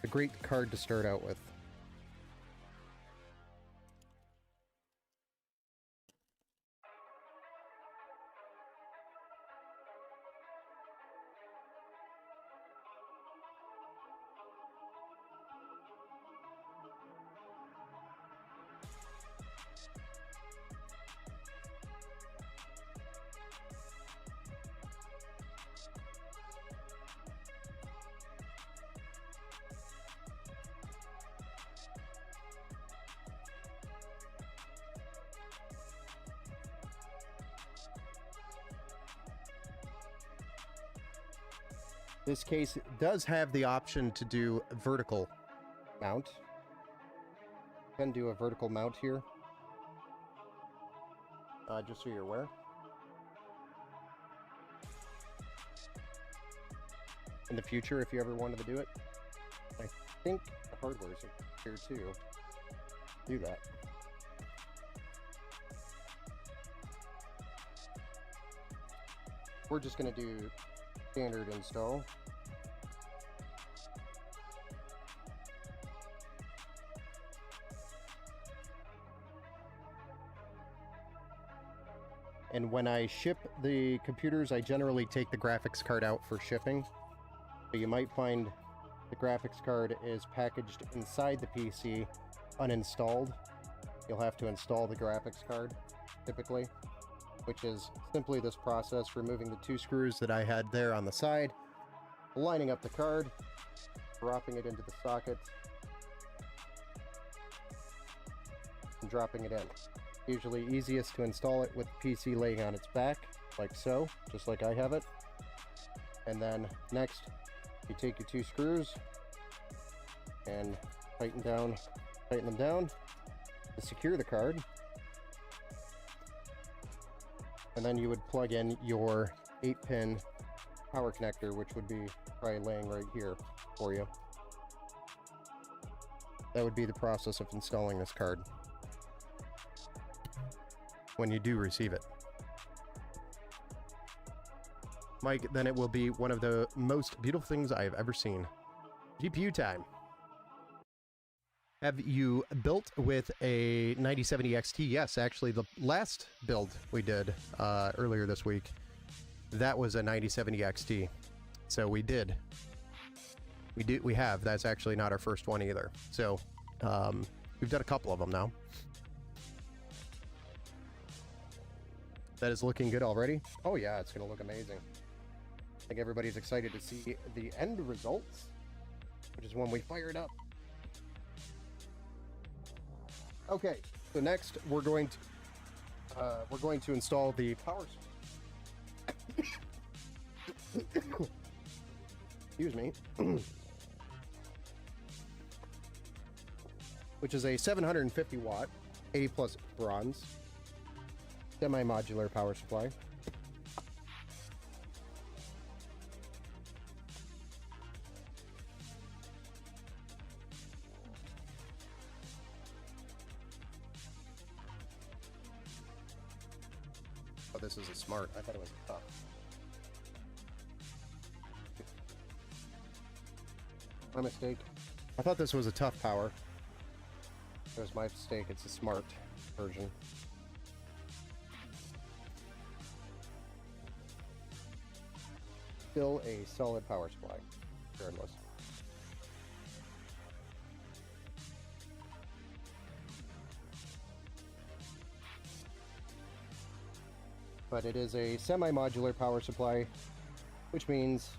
a great card to start out with. This case does have the option to do vertical mount. You can do a vertical mount here. Just so you're aware. In the future, if you ever wanted to do it. I think the hardware's here too. Do that. We're just going to do standard install. And when I ship the computers, I generally take the graphics card out for shipping. So you might find the graphics card is packaged inside the PC, uninstalled. You'll have to install the graphics card, typically, which is simply this process, removing the 2 screws that I had there on the side, lining up the card, dropping it into the socket, and dropping it in. Usually easiest to install it with the PC laying on its back, like so, just like I have it. And then next, you take your 2 screws and tighten them down to secure the card. And then you would plug in your 8-pin power connector, which would be probably laying right here for you. That would be the process of installing this card when you do receive it. Mike, then it will be one of the most beautiful things I've ever seen. GPU time. Have you built with a 9070 XT? Yes, actually, the last build we did earlier this week, that was a 9070 XT. So we did. We have. That's actually not our first one either. So we've done a couple of them now. That is looking good already. Oh yeah, it's going to look amazing. I think everybody's excited to see the end results, which is when we fire it up. Okay, so next we're going to install the power. Excuse me. Which is a 750 watt, 80 plus bronze, semi-modular power supply. Oh, this is a smart. I thought it was tough. My mistake. I thought this was a tough power. That was my mistake. It's a smart version. Still a solid power supply, regardless. But it is a semi-modular power supply, which means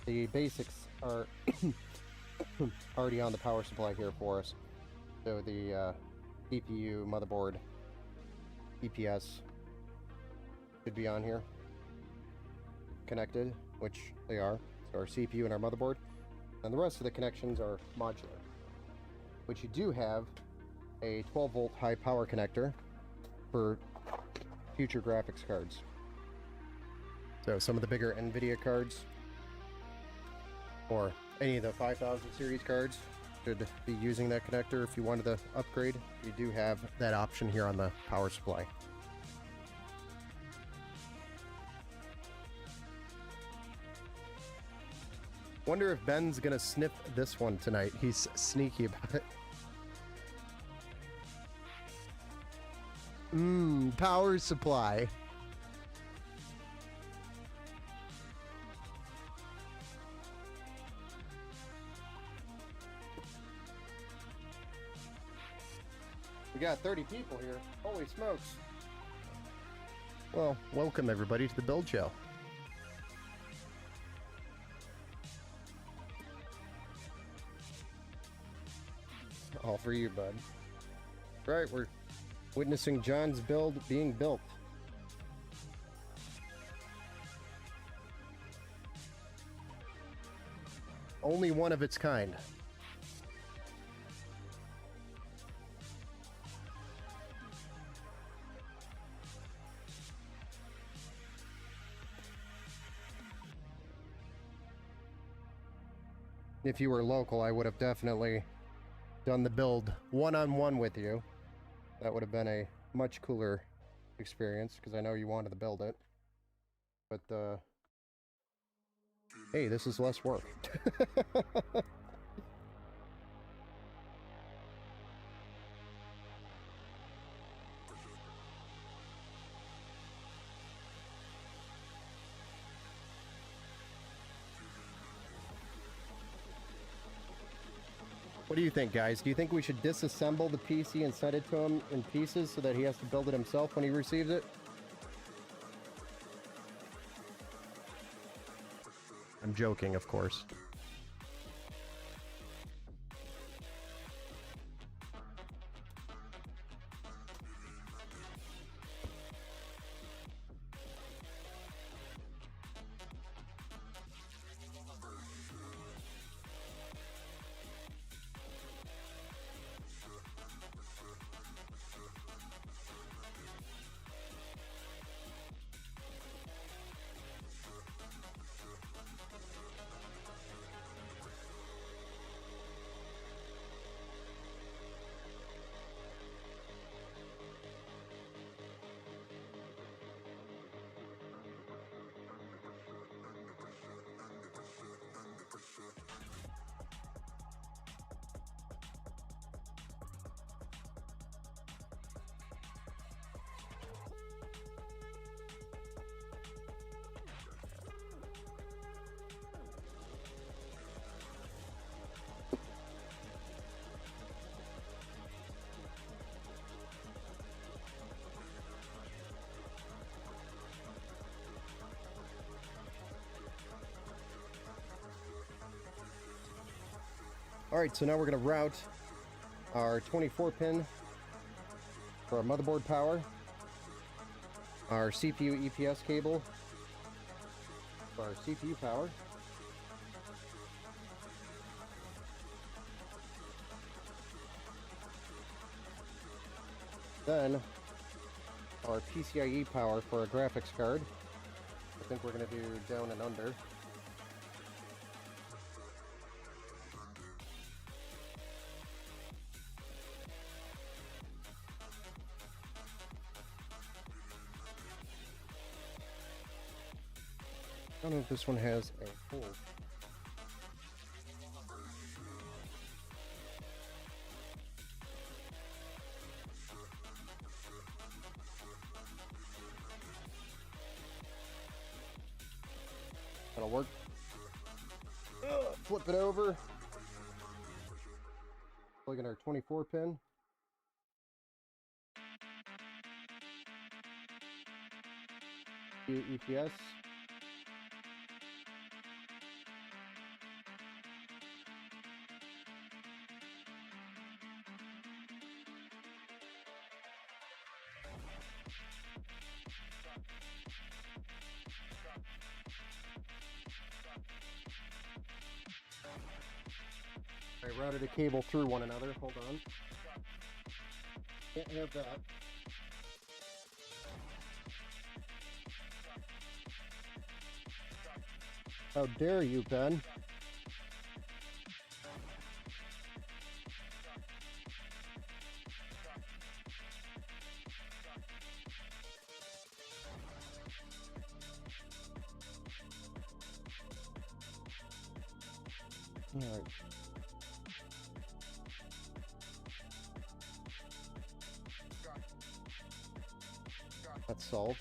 the basics are already on the power supply here for us. So the CPU, motherboard, EPS should be on here, connected, which they are. So our CPU and our motherboard, and the rest of the connections are modular. Which you do have a 12-volt high power connector for future graphics cards. So some of the bigger NVIDIA cards, or any of the 5000 series cards, should be using that connector. If you wanted to upgrade, you do have that option here on the power supply. Wonder if Ben's gonna sniff this one tonight. He's sneaky about it. Power supply. We got 30 people here. Holy smokes. Well, welcome everybody to the Build Show. All for you, bud. Right, we're witnessing John's build being built. Only one of its kind. If you were local, I would have definitely done the build one-on-one with you. That would have been a much cooler experience, because I know you wanted to build it. But, hey, this is less work. What do you think, guys? Do you think we should disassemble the PC and send it to him in pieces so that he has to build it himself when he receives it? I'm joking, of course. Alright, so now we're going to route our 24-pin for our motherboard power, our CPU EPS cable for our CPU power, then our PCIe power for our graphics card. I think we're going to do down and under. I don't know if this one has a hole. That'll work. Flip it over. Plug in our 24 pin. EPS. I routed a cable through one another. Hold on. Can't have that. How dare you, Ben? All right. That's solved.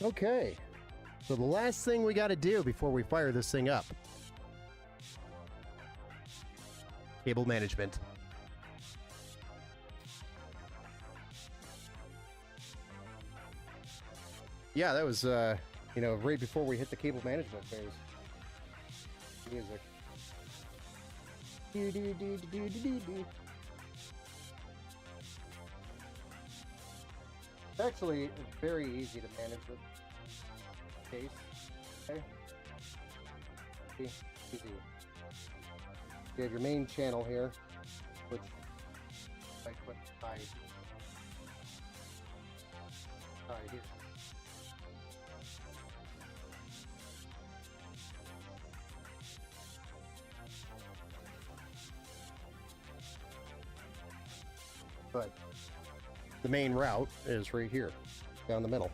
Okay, so the last thing we got to do before we fire this thing up, cable management. Yeah, that was, you know, right before we hit the cable management phase. Music. Do, do, do, do, do, do, do. It's actually very easy to manage with case. Okay. Easy. You have your main channel here, which I click hide here. But the main route is right here, down the middle.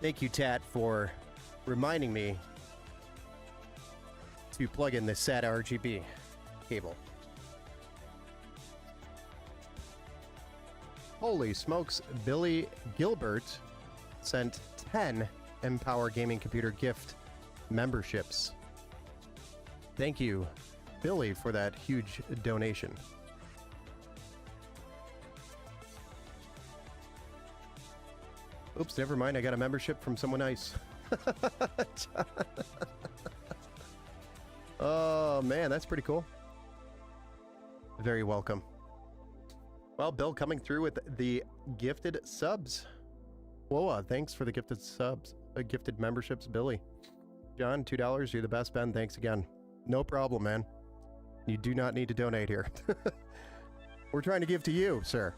Thank you, Tat, for reminding me to plug in the SATA RGB cable. Holy smokes, Billy Gilbert sent 10 Empower Gaming Computer gift memberships. Thank you, Billy, for that huge donation. Oops, never mind. I got a membership from someone nice. Oh, man, that's pretty cool. Very welcome. Well, Bill coming through with the gifted subs. Whoa, thanks for the gifted subs, gifted memberships, Billy. John, $2. You're the best, Ben. Thanks again. No problem, man. You do not need to donate here. We're trying to give to you, sir.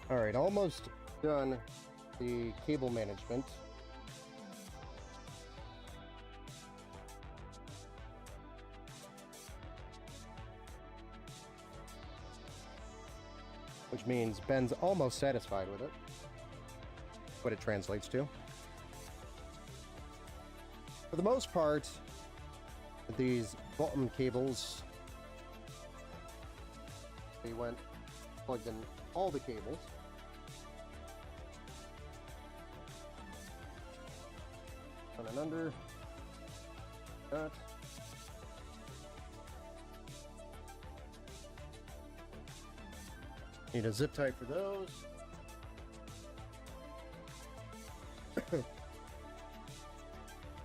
All right, almost done the cable management. Which means Ben's almost satisfied with it. What it translates to. For the most part, these bottom cables, they went plugged in all the cables. On and under. That. Need a zip tie for those.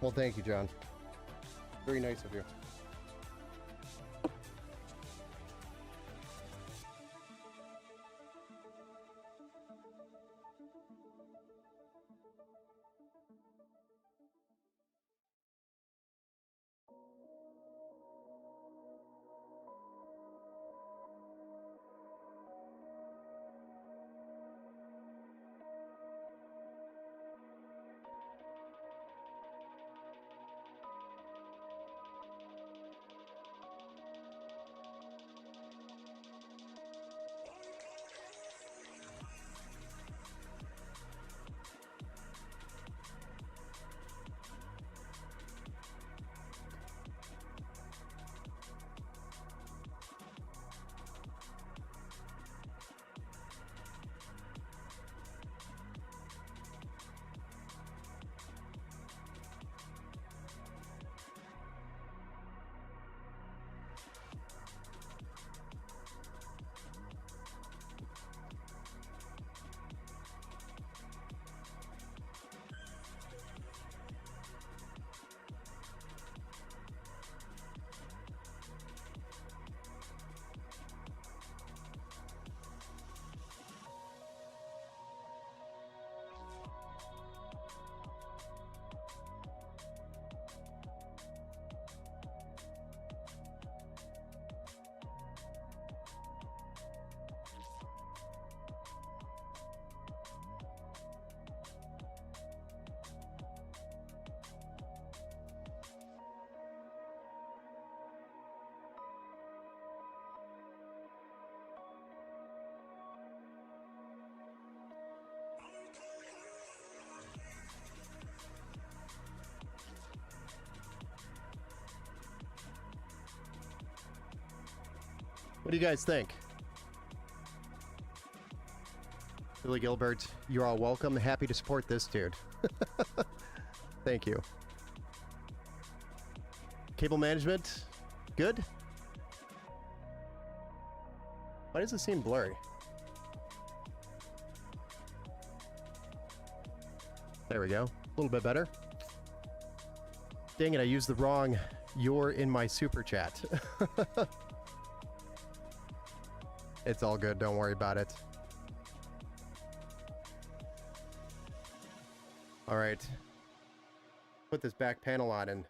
Well, thank you, John. Very nice of you. What do you guys think? Billy Gilbert, you're all welcome. Happy to support this dude. Thank you. Cable management, good? Why does it seem blurry? There we go. A little bit better. Dang it, I used the wrong "you're in my super chat." It's all good, don't worry about it. All right. Put this back panel on and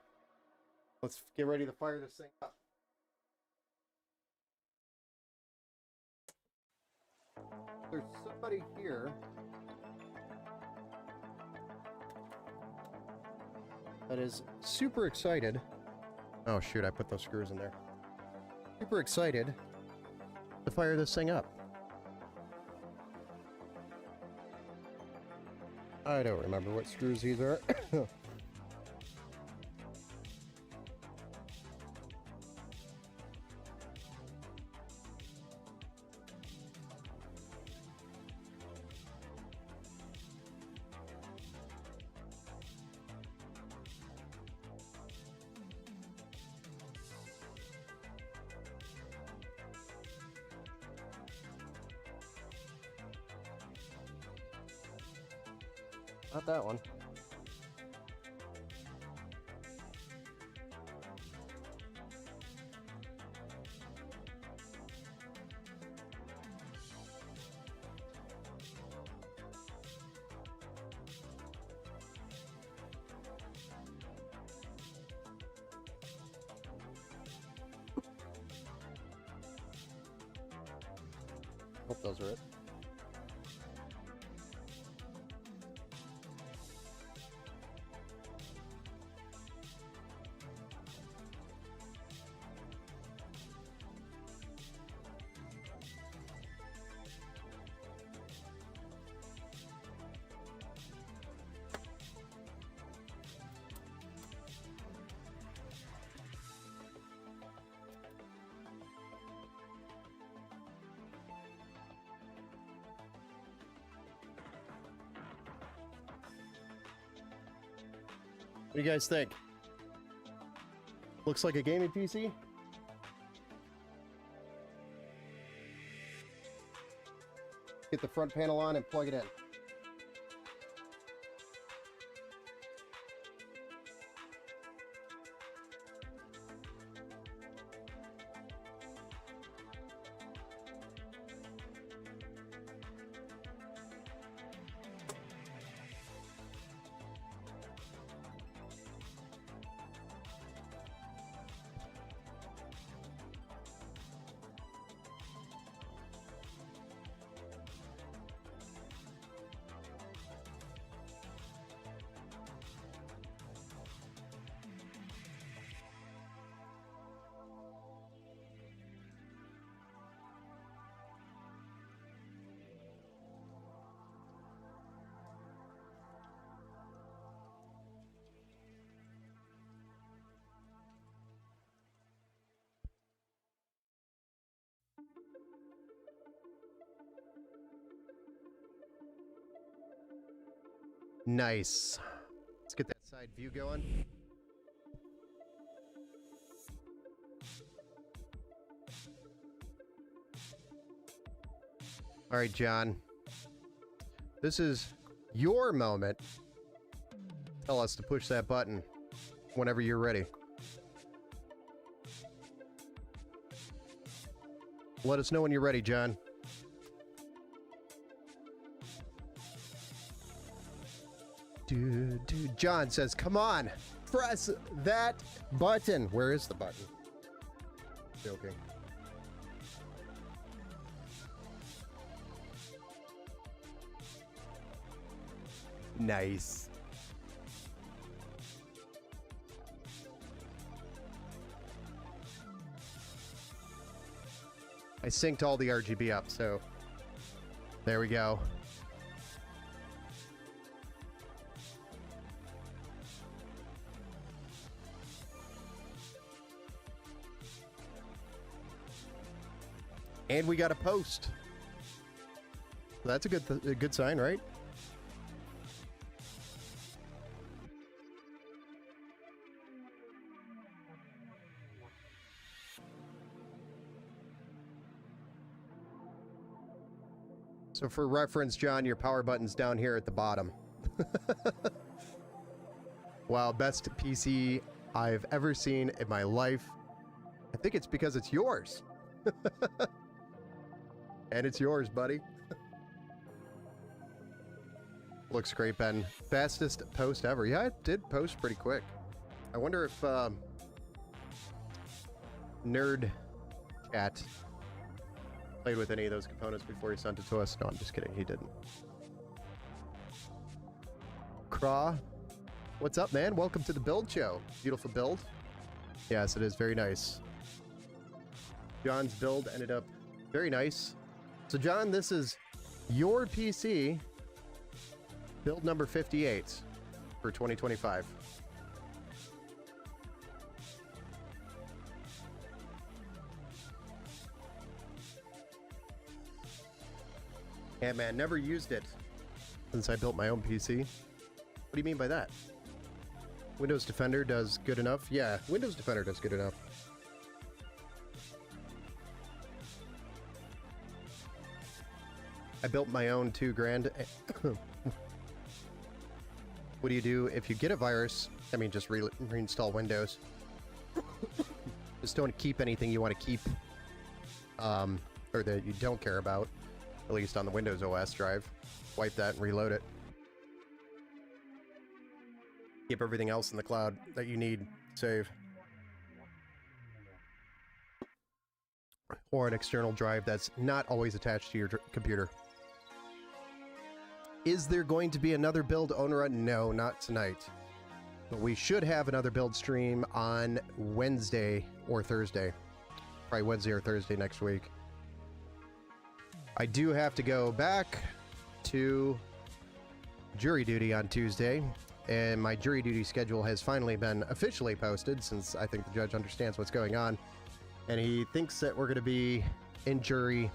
let's get ready to fire this thing up. There's somebody here that is super excited. Oh shoot, I put those screws in there. Super excited to fire this thing up. I don't remember what screws these are. Not that one. Hope those are it. What do you guys think? Looks like a gaming PC? Get the front panel on and plug it in. Nice. Let's get that side view going. All right, John. This is your moment. Tell us to push that button whenever you're ready. Let us know when you're ready, John. Dude, John says, come on, press that button. Where is the button? Joking. Nice. I synced all the RGB up, so there we go. And we got a post. That's a good sign, right? So for reference, John, your power button's down here at the bottom. Wow, best PC I've ever seen in my life. I think it's because it's yours. And it's yours, buddy. Looks great, Ben. Fastest post ever. Yeah, it did post pretty quick. I wonder if Nerd Cat played with any of those components before he sent it to us. No, I'm just kidding. He didn't. Craw. What's up, man? Welcome to the build show. Beautiful build. Yes, it is very nice. John's build ended up very nice. So, John, this is your PC build number 58 for 2025. Yeah, man, never used it since I built my own PC. What do you mean by that? Windows Defender does good enough? Yeah, Windows Defender does good enough. I built my own $2,000. What do you do if you get a virus? I mean, just reinstall Windows. Just don't keep anything you want to keep, or that you don't care about, at least on the Windows OS drive. Wipe that and reload it. Keep everything else in the cloud that you need. Save. Or an external drive that's not always attached to your computer. Is there going to be another build owner? No, not tonight. But we should have another build stream on Wednesday or Thursday. Probably Wednesday or Thursday next week. I do have to go back to jury duty on Tuesday, and my jury duty schedule has finally been officially posted, since I think the judge understands what's going on, and he thinks that we're going to be in jury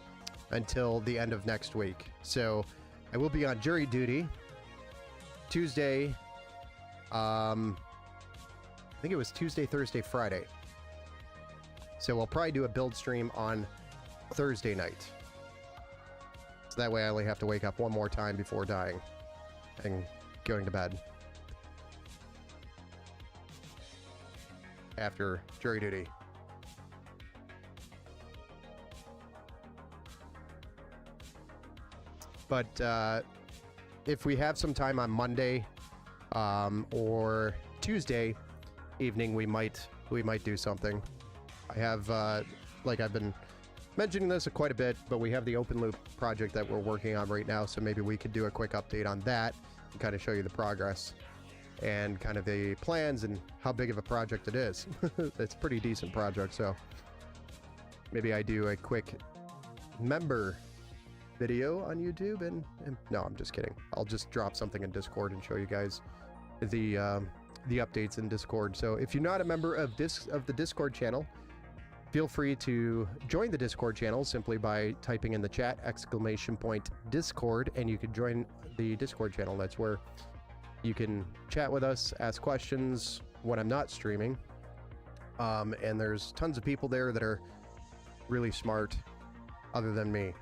until the end of next week. So I will be on jury duty Tuesday, I think it was Tuesday, Thursday, Friday. So we'll probably do a build stream on Thursday night. So that way I only have to wake up one more time before dying and going to bed after jury duty. But if we have some time on Monday or Tuesday evening, we might do something. I have like I've been mentioning this quite a bit, but we have the open loop project that we're working on right now, so maybe we could do a quick update on that and kind of show you the progress and kind of the plans and how big of a project it is. It's a pretty decent project, so maybe I do a quick member video on YouTube and no, I'm just kidding. I'll just drop something in Discord and show you guys the updates in Discord. So if you're not a member of the Discord channel, feel free to join the Discord channel simply by typing in the chat !Discord, and you can join the Discord channel. That's where you can chat with us, ask questions when I'm not streaming. And there's tons of people there that are really smart, other than me,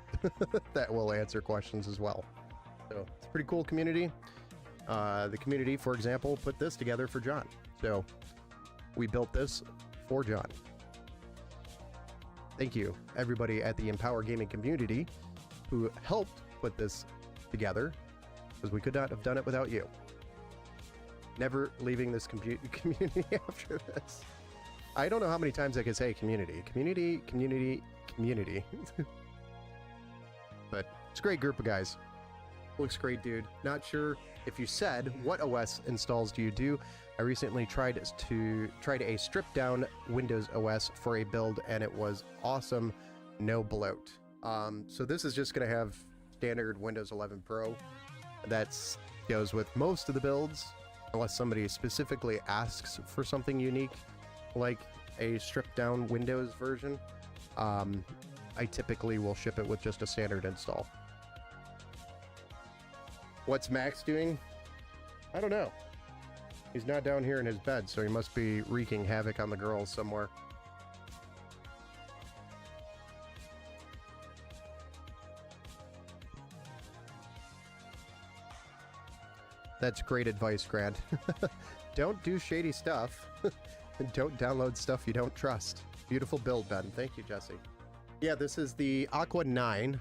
that will answer questions as well. So it's a pretty cool community. The community, for example, put this together for John. So we built this for John. Thank you, everybody at the Empower Gaming community who helped put this together, because we could not have done it without you. Never leaving this community after this. I don't know how many times I can say community. Community, community, community. But it's a great group of guys. Looks great, dude. Not sure if you said what OS installs do you do. I recently tried a stripped down Windows OS for a build, and it was awesome. No bloat. So this is just going to have standard Windows 11 Pro. That goes with most of the builds, unless somebody specifically asks for something unique, like a stripped down Windows version. I typically will ship it with just a standard install. What's Max doing? I don't know. He's not down here in his bed, so he must be wreaking havoc on the girls somewhere. That's great advice, Grant. Don't do shady stuff. And don't download stuff you don't trust. Beautiful build, Ben. Thank you, Jesse. Yeah, this is the Aqua 9,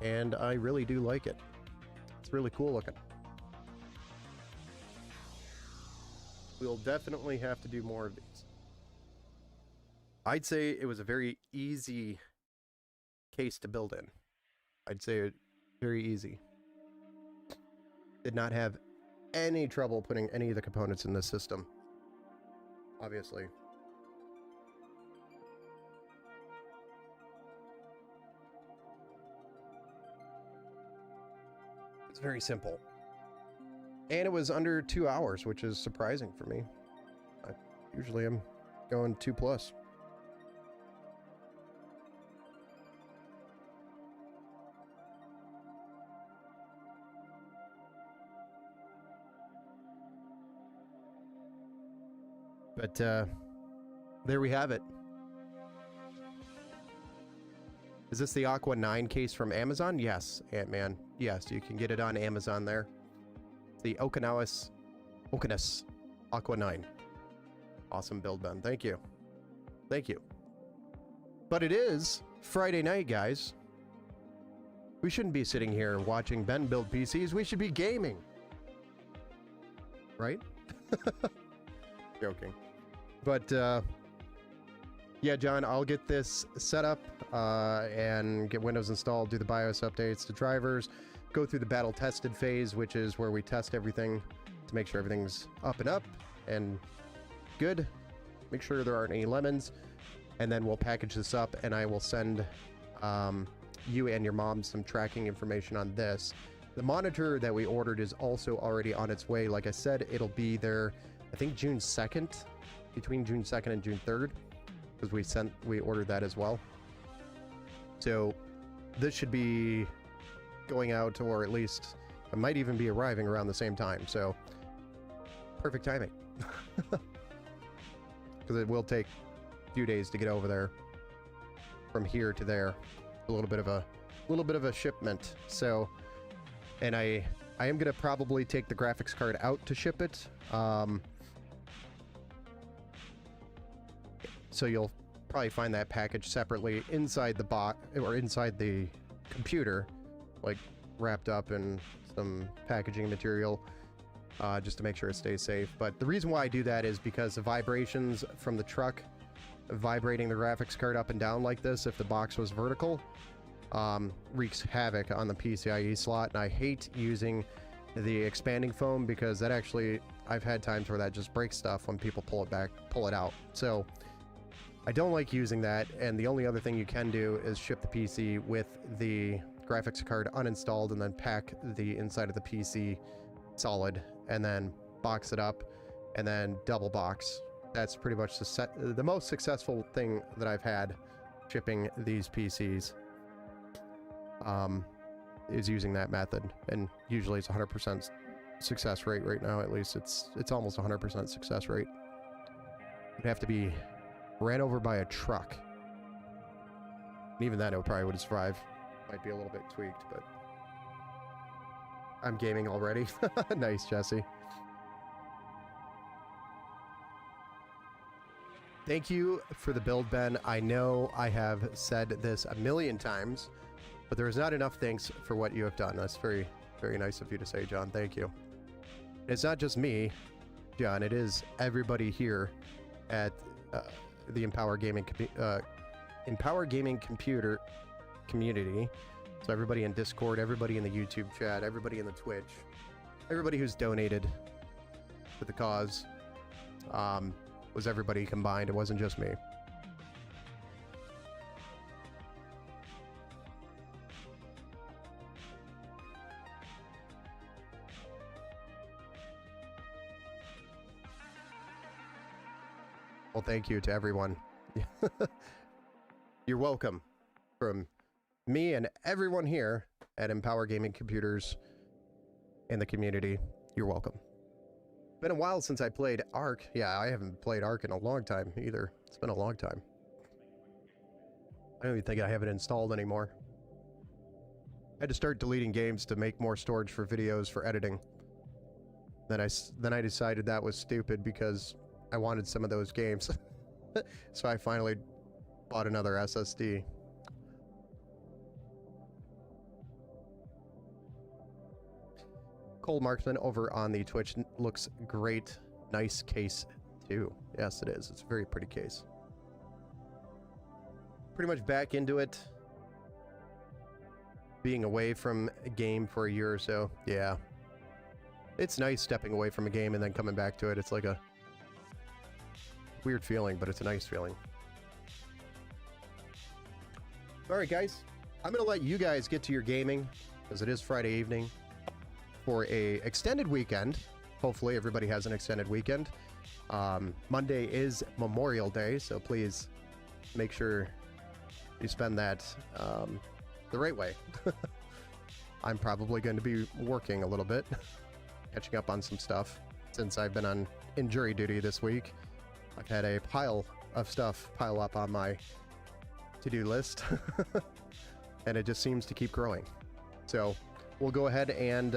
and I really do like it. It's really cool looking. We'll definitely have to do more of these. I'd say it was a very easy case to build in. I'd say it very easy. Did not have any trouble putting any of the components in this system. Obviously. It's very simple. And it was under 2 hours, which is surprising for me. Usually I'm going 2+. But there we have it. Is this the Aqua 9 case from Amazon? Yes, Ant-Man. Yes, you can get it on Amazon there. The Okinus Aqua 9. Awesome build, Ben. Thank you. Thank you. But it is Friday night, guys. We shouldn't be sitting here watching Ben build PCs. We should be gaming. Right? Joking. But, yeah, John, I'll get this set up and get Windows installed, do the BIOS updates to drivers, go through the battle tested phase, which is where we test everything to make sure everything's up and good. Make sure there aren't any lemons. And then we'll package this up and I will send you and your mom some tracking information on this. The monitor that we ordered is also already on its way. Like I said, it'll be there, I think June 2nd, between June 2nd and June 3rd, because we ordered that as well. So this should be going out, or at least it might even be arriving around the same time. So perfect timing. Because it will take a few days to get over there from here to there. A little bit of a shipment. So, and I am gonna probably take the graphics card out to ship it. So you'll probably find that package separately inside the box or inside the computer, like wrapped up in some packaging material, just to make sure it stays safe. But the reason why I do that is because the vibrations from the truck vibrating the graphics card up and down like this, if the box was vertical, wreaks havoc on the PCIe slot. And I hate using the expanding foam because that actually, I've had times where that just breaks stuff when people pull it out. So I don't like using that, and the only other thing you can do is ship the PC with the graphics card uninstalled and then pack the inside of the PC solid and then box it up and then double box. That's pretty much the most successful thing that I've had shipping these PCs, is using that method, and usually it's 100% success rate right now. At least it's almost 100% success rate. It'd have to be ran over by a truck. And even then, it probably would survive. Might be a little bit tweaked, but I'm gaming already. Nice, Jesse. Thank you for the build, Ben. I know I have said this a million times, but there is not enough thanks for what you have done. That's very, very nice of you to say, John. Thank you. It's not just me, John. It is everybody here at the Empower Gaming Computer community. So everybody in Discord, everybody in the YouTube chat, everybody in the Twitch, everybody who's donated for the cause, was everybody combined. It wasn't just me. Well, thank you to everyone. You're welcome from me and everyone here at Empower Gaming Computers and the community. You're welcome. Been a while since I played Ark. Yeah, I haven't played Ark in a long time either. It's been a long time. I don't even think I have it installed anymore. I had to start deleting games to make more storage for videos for editing. Then I decided that was stupid because I wanted some of those games. So I finally bought another SSD. Cole Marksman over on the Twitch looks great. Nice case too. Yes, it is. It's a very pretty case. Pretty much back into it. Being away from a game for a year or so. Yeah. It's nice stepping away from a game and then coming back to it. It's like a weird feeling, but it's a nice feeling. All right, guys. I'm going to let you guys get to your gaming, because it is Friday evening, for a extended weekend. Hopefully everybody has an extended weekend. Monday is Memorial Day, so please make sure you spend that the right way. I'm probably going to be working a little bit, catching up on some stuff, since I've been on jury duty this week. I've had a pile of stuff pile up on my to-do list, and it just seems to keep growing. So we'll go ahead and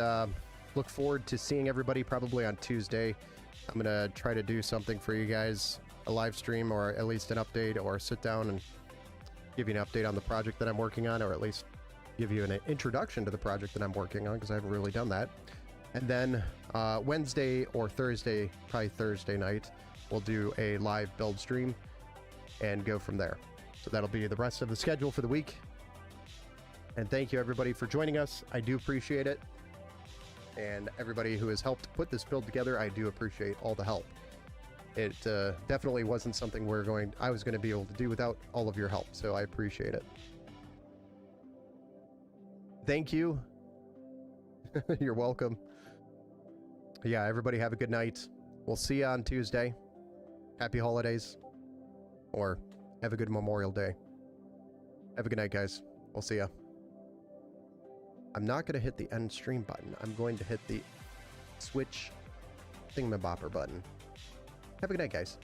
look forward to seeing everybody probably on Tuesday. I'm going to try to do something for you guys, a live stream or at least an update, or sit down and give you an update on the project that I'm working on, or at least give you an introduction to the project that I'm working on, because I haven't really done that. And then Wednesday or Thursday, probably Thursday night, we'll do a live build stream and go from there. So that'll be the rest of the schedule for the week. And thank you everybody for joining us. I do appreciate it. And everybody who has helped put this build together, I do appreciate all the help. It definitely wasn't something I was going to be able to do without all of your help, so I appreciate it. Thank you. You're welcome. Yeah, everybody have a good night. We'll see you on Tuesday. Happy holidays. Or have a good Memorial Day. Have a good night, guys. We'll see ya. I'm not going to hit the end stream button. I'm going to hit the switch thingamabopper button. Have a good night, guys.